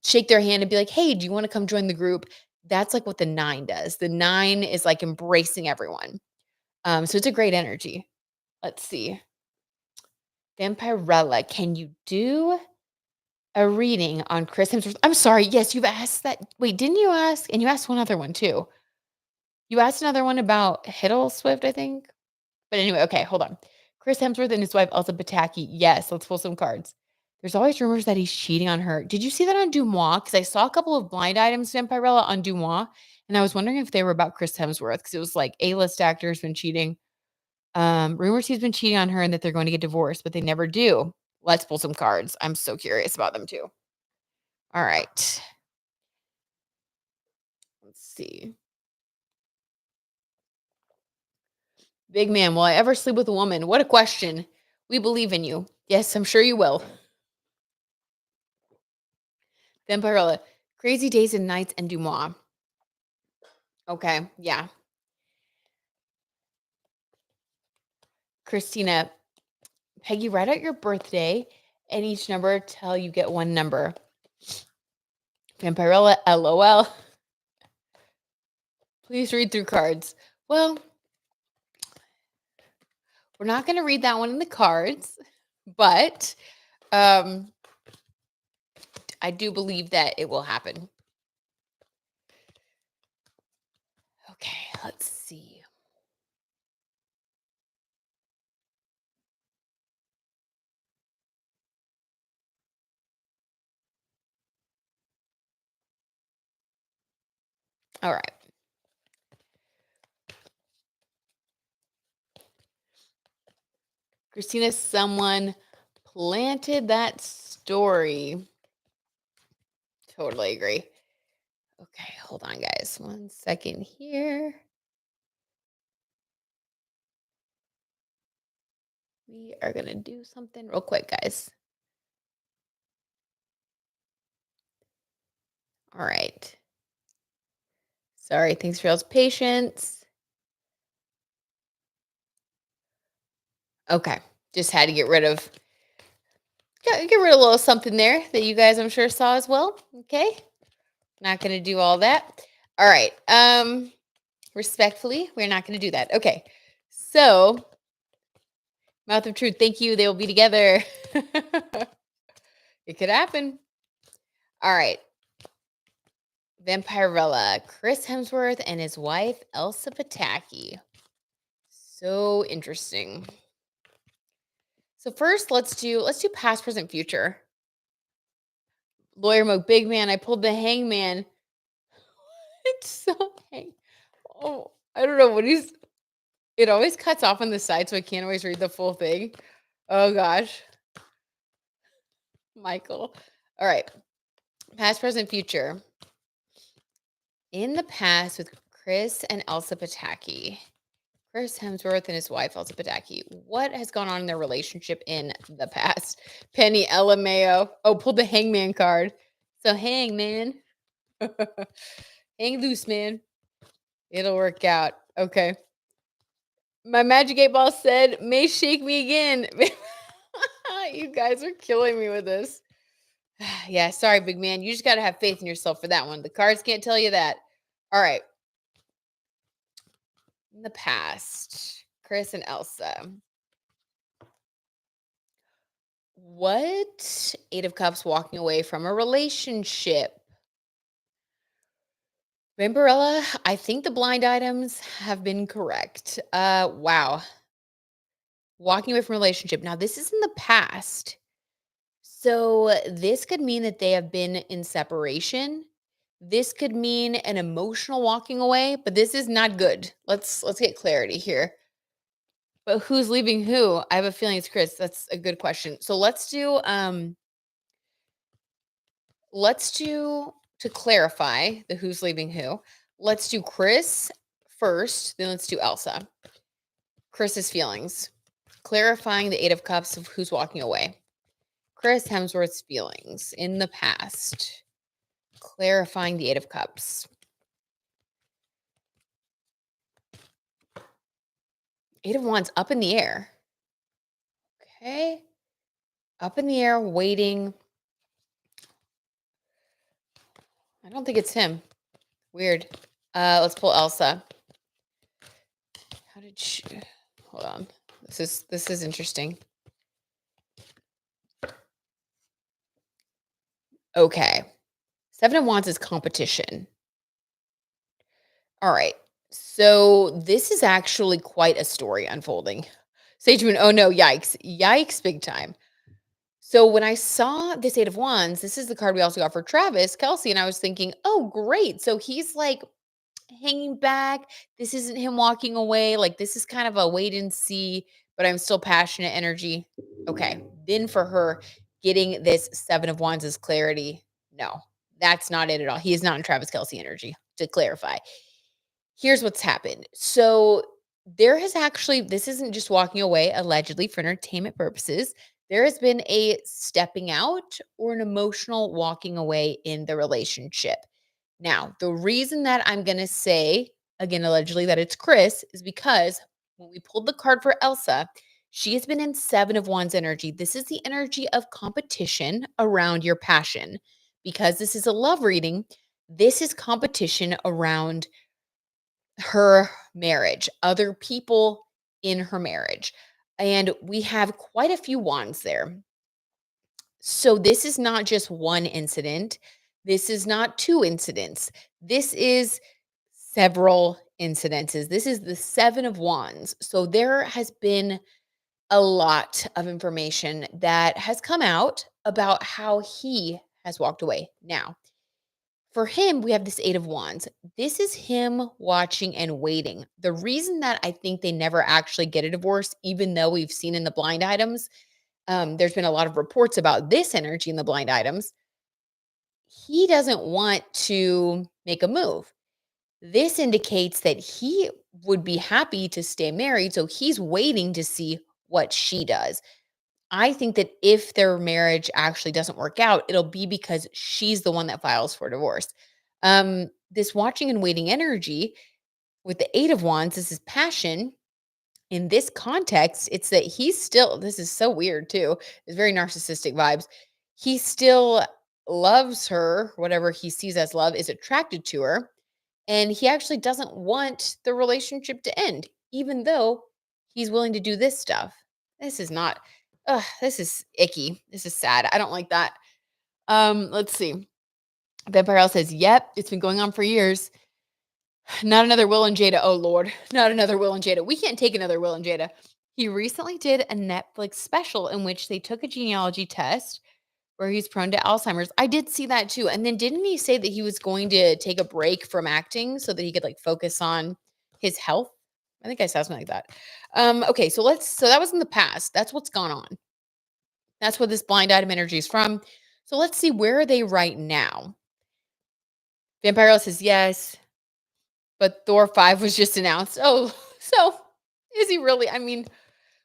shake their hand and be like, "Hey, do you want to come join the group?" That's like what the 9 does. The 9 is like embracing everyone. So it's a great energy. Let's see. Vampirella, can you do a reading on Chris Hemsworth? I'm sorry. Yes, you've asked that. Wait, didn't you ask? And you asked one other one too. You asked another one about Hiddle Swift, I think. But anyway, okay, hold on. Chris Hemsworth and his wife Elsa Pataki. Yes, let's pull some cards. There's always rumors that he's cheating on her. Did you see that on Dumois? Because I saw a couple of blind items, Vampirella, on Dumois, and I was wondering if they were about Chris Hemsworth because it was like A-list actors been cheating. Rumors he's been cheating on her and that they're going to get divorced, but they never do. Let's pull some cards. I'm so curious about them too. All right. Let's see. Big man, will I ever sleep with a woman? What a question. We believe in you. Yes, I'm sure you will. Vampirella, Crazy Days and Nights and Dumois. Okay, yeah. Christina, Peggy, write out your birthday and each number till you get one number. Vampirella, LOL. Please read through cards. Well, we're not going to read that one in the cards, but I do believe that it will happen. Okay, let's see. All right. Christina, someone planted that story. Totally agree. Okay, hold on, guys. 1 second here. We are going to do something real quick, guys. All right. Sorry. Thanks for y'all's patience. Okay. Just had to get rid of a little something there that you guys I'm sure saw as well. Okay. Not going to do all that. All right. Respectfully, we're not going to do that. Okay. So Mouth of truth. Thank you. They will be together. It could happen. All right. Vampirella, Chris Hemsworth and his wife Elsa Pataki. So interesting. So first, let's do past, present, future. Lawyer Mo, big man. I pulled the hangman. It's so hang. Oh, I don't know what he's. It always cuts off on the side, so I can't always read the full thing. Oh gosh, Michael. All right, past, present, future. In the past, with Chris and Elsa Pataki. Chris Hemsworth and his wife, Elsa Pataki. What has gone on in their relationship in the past? Penny LMAO. Oh, pulled the hangman card. So hang, man. Hang loose, man. It'll work out. Okay. My Magic 8 Ball said, may shake me again. You guys are killing me with this. Yeah, sorry, big man. You just got to have faith in yourself for that one. The cards can't tell you that. All right. In the past, Chris and Elsa. What? Eight of Cups walking away from a relationship. Vampirella, I think the blind items have been correct. Wow. Walking away from a relationship. Now, this is in the past. So this could mean that they have been in separation. This could mean an emotional walking away, but this is not good. Let's get clarity here. But who's leaving who? I have a feeling it's Chris. That's a good question. So let's do to clarify the who's leaving who. Let's do Chris first, then let's do Elsa. Chris's feelings. Clarifying the 8 of Cups of who's walking away. Chris Hemsworth's feelings in the past. Clarifying the 8 of Cups. 8 of Wands up in the air. Okay. Up in the air, waiting. I don't think it's him. Weird. Let's pull Elsa. How did she hold on? This is interesting. Okay. 7 of Wands is competition. All right. So this is actually quite a story unfolding. Sage Moon, oh no, yikes. Yikes, big time. So when I saw this 8 of Wands, this is the card we also got for Travis, Kelce, and I was thinking, oh, great. So he's like hanging back. This isn't him walking away. Like this is kind of a wait and see, but I'm still passionate energy. Okay. Then for her, getting this 7 of Wands is clarity. No, that's not it at all. He is not in Travis Kelce energy, to clarify. Here's what's happened. So there has actually, this isn't just walking away allegedly for entertainment purposes. There has been a stepping out or an emotional walking away in the relationship. Now, the reason that I'm going to say, again, allegedly, that it's Chris is because when we pulled the card for Elsa, she has been in 7 of Wands energy. This is the energy of competition around your passion. Because this is a love reading, this is competition around her marriage, other people in her marriage. And we have quite a few wands there. So this is not just one incident. This is not two incidents. This is several incidences. This is the 7 of wands. So there has been a lot of information that has come out about how he has walked away. Now, for him, we have this 8 of Wands. This is him watching and waiting. The reason that I think they never actually get a divorce, even though we've seen in the blind items, there's been a lot of reports about this energy in the blind items. He doesn't want to make a move. This indicates that he would be happy to stay married. So he's waiting to see what she does. I think that if their marriage actually doesn't work out, it'll be because she's the one that files for divorce. This watching and waiting energy with the 8 of Wands, this is passion. In this context, it's that he's still, this is so weird too. It's very narcissistic vibes. He still loves her, whatever he sees as love, is attracted to her. And he actually doesn't want the relationship to end, even though he's willing to do this stuff. This is not this is icky. This is sad. I don't like that. Let's see. Vampire says, "Yep, it's been going on for years. Not another Will and Jada. Oh Lord, not another Will and Jada. We can't take another Will and Jada." He recently did a Netflix special in which they took a genealogy test where he's prone to Alzheimer's. I did see that too. And then didn't he say that he was going to take a break from acting so that he could like focus on his health? I think I saw something like that. Okay, so that was in the past. That's what's gone on. That's where this blind item energy is from. So let's see, where are they right now? Vampire says yes, but Thor 5 was just announced. Oh, so is he really? I mean,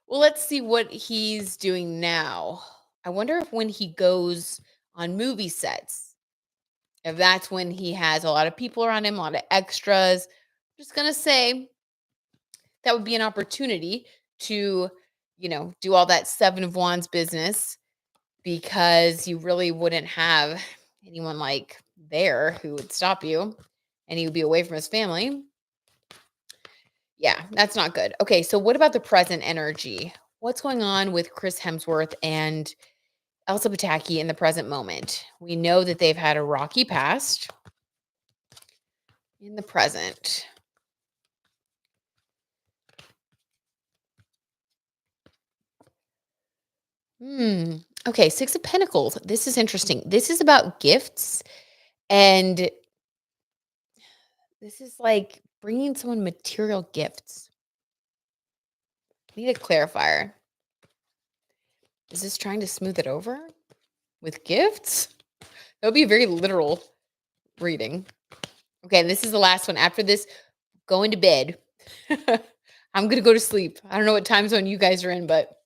well, let's see what he's doing now. I wonder if when he goes on movie sets, if that's when he has a lot of people around him, a lot of extras. I'm just gonna say that would be an opportunity to, do all that Seven of Wands business because you really wouldn't have anyone like there who would stop you and he would be away from his family. Yeah, that's not good. Okay, so what about the present energy? What's going on with Chris Hemsworth and Elsa Pataki in the present moment? We know that they've had a rocky past in the present. Okay, Six of Pentacles. This is interesting. This is about gifts, and this is like bringing someone material gifts. I need a clarifier. Is this trying to smooth it over with gifts? That would be a very literal reading. Okay, this is the last one. After this, going to bed. I'm gonna go to sleep. I don't know what time zone you guys are in, but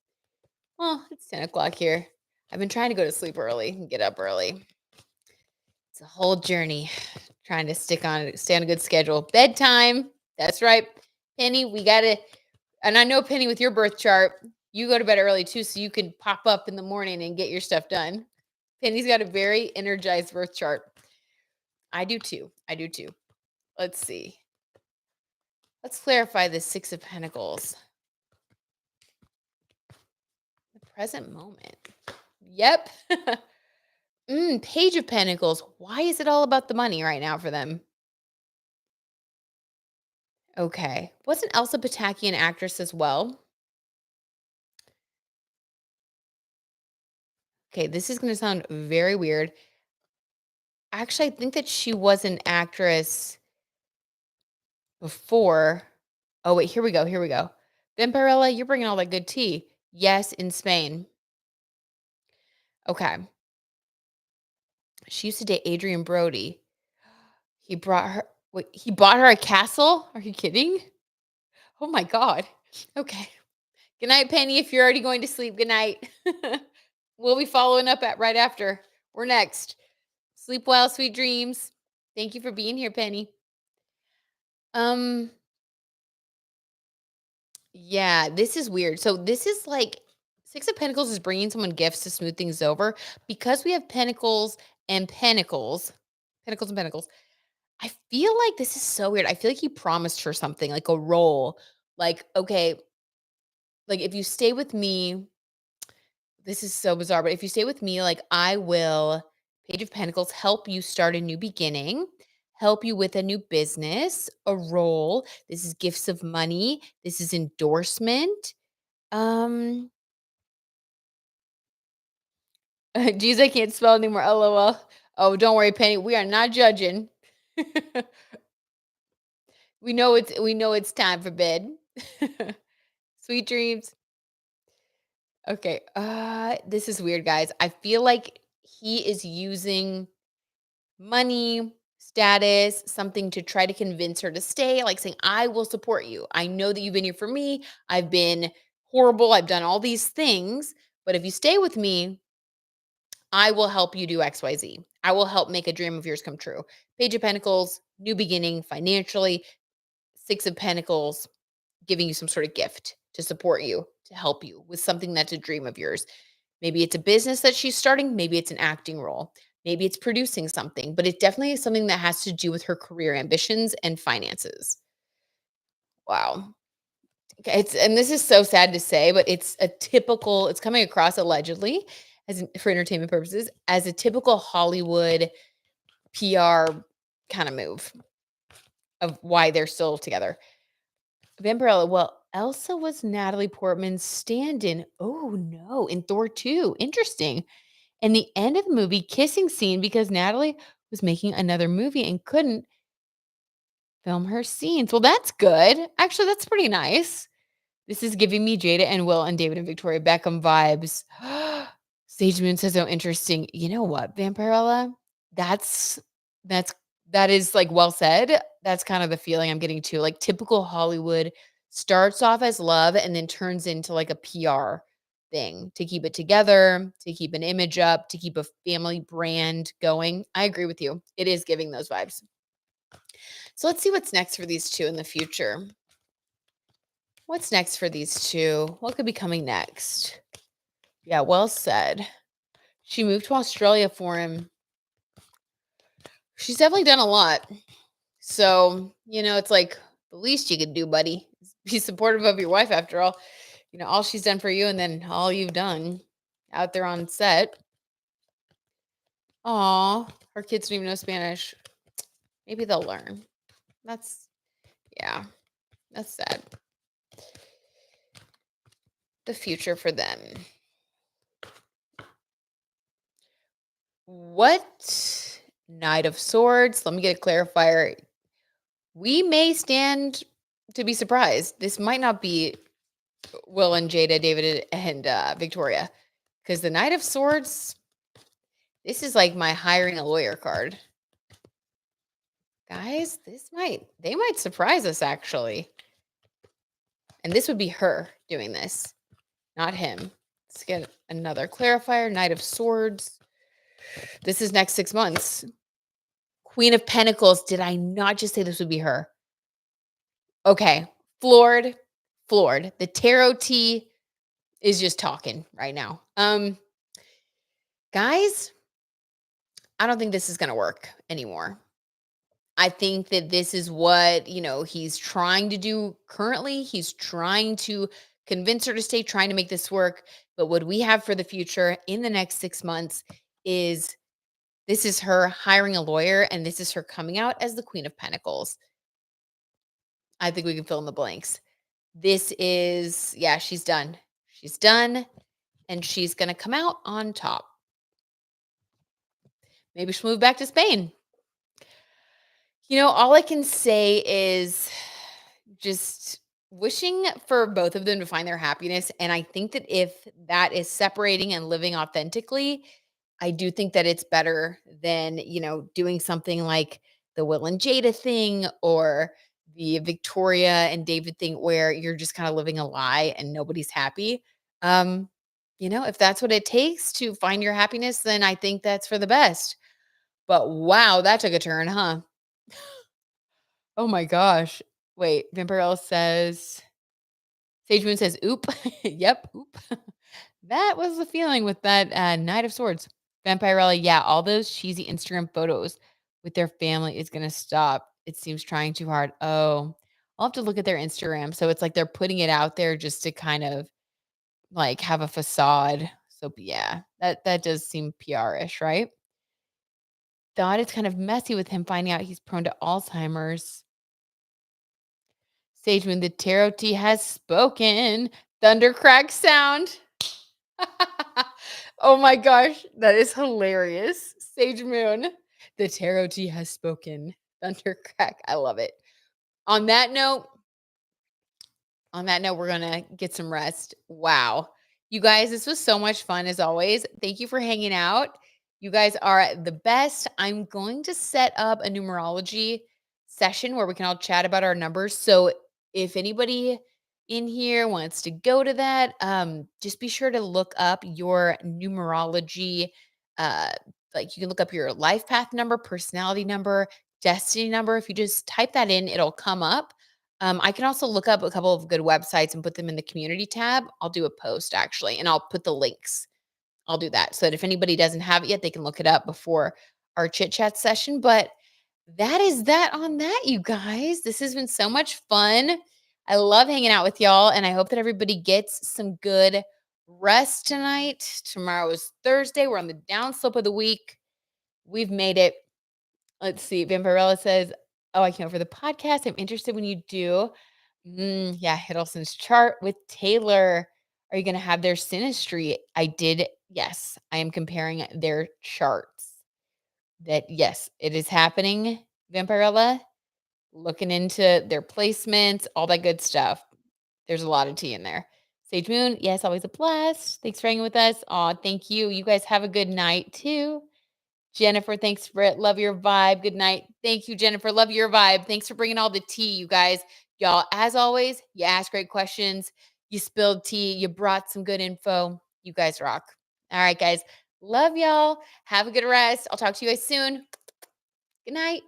it's 10 o'clock here. I've been trying to go to sleep early and get up early. It's a whole journey trying to stay on a good schedule. Bedtime. That's right. Penny, we gotta, and I know Penny with your birth chart, you go to bed early too, so you can pop up in the morning and get your stuff done. Penny's got a very energized birth chart. I do too. I do too. Let's see. Let's clarify this Six of Pentacles. The present moment. Yep. Page of Pentacles. Why is it all about the money right now for them? Okay. Wasn't Elsa Pataki an actress as well? Okay, this is going to sound very weird. Actually, I think that she was an actress before. Oh, wait, here we go. Here we go. Vampirella, you're bringing all that good tea. Yes, in Spain. Okay. She used to date Adrian Brody. He brought her. Wait, he bought her a castle? Are you kidding? Oh my God. Okay. Good night, Penny. If you're already going to sleep, good night. We'll be following up at right after. We're next. Sleep well, sweet dreams. Thank you for being here, Penny. Um, yeah, this is weird. So this is like Six of Pentacles is bringing someone gifts to smooth things over because we have Pentacles and Pentacles, Pentacles and Pentacles. I feel like this is so weird. I feel like he promised her something, like a role. Like, okay, like if you stay with me, this is so bizarre, but if you stay with me, like I will, Page of Pentacles, help you start a new beginning, help you with a new business, a role. This is gifts of money. This is endorsement. Um, geez, I can't spell anymore. LOL. Oh, don't worry, Penny. We are not judging. We know it's time for bed. Sweet dreams. Okay. This is weird, guys. I feel like he is using money, status, something to try to convince her to stay, like saying, I will support you. I know that you've been here for me. I've been horrible. I've done all these things. But if you stay with me, I will help you do XYZ. I will help make a dream of yours come true. Page of Pentacles, new beginning financially. Six of Pentacles, giving you some sort of gift to support you, to help you with something that's a dream of yours. Maybe it's a business that she's starting, maybe it's an acting role, maybe it's producing something, but it definitely is something that has to do with her career ambitions and finances. Wow. and this is so sad to say, but it's coming across allegedly for entertainment purposes as a typical Hollywood PR kind of move of why they're still together. Vampirella, well, Elsa was Natalie Portman's stand-in. Oh no, in Thor 2. Interesting. And the end of the movie, kissing scene because Natalie was making another movie and couldn't film her scenes. Well, that's good. Actually, that's pretty nice. This is giving me Jada and Will and David and Victoria Beckham vibes. Sage Moon says, "Oh, interesting." You know what, Vampirella? That's that's that is like well said. That's kind of the feeling I'm getting too. Like typical Hollywood starts off as love and then turns into like a PR thing to keep it together, to keep an image up, to keep a family brand going. I agree with you. It is giving those vibes. So let's see what's next for these two in the future. What's next for these two? What could be coming next? Yeah, well said. She moved to Australia for him. She's definitely done a lot. So, it's like the least you could do, buddy, is be supportive of your wife after all. All she's done for you and then all you've done out there on set. Aw, her kids don't even know Spanish. Maybe they'll learn. Yeah, that's sad. The future for them. What Knight of Swords? Let me get a clarifier. We may stand to be surprised. This might not be Will and Jada, David and Victoria, because the Knight of Swords. This is like my hiring a lawyer card, guys. They might surprise us actually, and this would be her doing this, not him. Let's get another clarifier. Knight of Swords. This is next 6 months. Queen of Pentacles. Did I not just say this would be her? Okay. Floored. The tarot tea is just talking right now. Guys, I don't think this is going to work anymore. I think that this is what, he's trying to do currently. He's trying to convince her to stay, trying to make this work. But what we have for the future in the next 6 months is this is her hiring a lawyer, and this is her coming out as the Queen of Pentacles. I think we can fill in the blanks. This is, yeah, she's done. She's done, and she's going to come out on top. Maybe she'll move back to Spain. All I can say is just wishing for both of them to find their happiness. And I think that if that is separating and living authentically, I do think that it's better than, doing something like the Will and Jada thing or the Victoria and David thing where you're just kind of living a lie and nobody's happy. If that's what it takes to find your happiness, then I think that's for the best. But wow, that took a turn, huh? Oh my gosh. Wait, Vampirella says, Sage Moon says, oop. Yep, oop. That was the feeling with that Knight of Swords. Vampirella, yeah, all those cheesy Instagram photos with their family is going to stop. It seems trying too hard. Oh, I'll have to look at their Instagram. So it's like they're putting it out there just to kind of like have a facade. So yeah, that does seem PR-ish, right? Thought it's kind of messy with him finding out he's prone to Alzheimer's. Sage Moon, the tarot tea has spoken. Thundercrack sound. Oh my gosh, that is hilarious. Sage Moon, the tarot tea has spoken. Thundercrack. I love it. On that note, we're going to get some rest. Wow. You guys, this was so much fun as always. Thank you for hanging out. You guys are the best. I'm going to set up a numerology session where we can all chat about our numbers. So if anybody in here wants to go to that, just be sure to look up your numerology. Like you can look up your life path number, personality number, destiny number. If you just type that in, it'll come up. I can also look up a couple of good websites and put them in the community tab. I'll do a post actually, and I'll put the links. I'll do that so that if anybody doesn't have it yet, they can look it up before our chit chat session. But that is that on that, you guys. This has been so much fun. I love hanging out with y'all, and I hope that everybody gets some good rest tonight. Tomorrow is Thursday. We're on the downslope of the week. We've made it. Let's see. Vampirella says, "Oh, I can't wait for the podcast. I'm interested when you do." Yeah, Hiddleston's chart with Taylor. Are you going to have their synastry? I did. Yes, I am comparing their charts. That yes, it is happening. Vampirella looking into their placements, all that good stuff. There's a lot of tea in there. Sage Moon, yes, always a blast. Thanks for hanging with us. Aw, thank you. You guys have a good night too. Jennifer, thanks, Brit. Love your vibe. Good night. Thank you, Jennifer. Love your vibe. Thanks for bringing all the tea, you guys. Y'all, as always, you asked great questions. You spilled tea. You brought some good info. You guys rock. All right, guys. Love y'all. Have a good rest. I'll talk to you guys soon. Good night.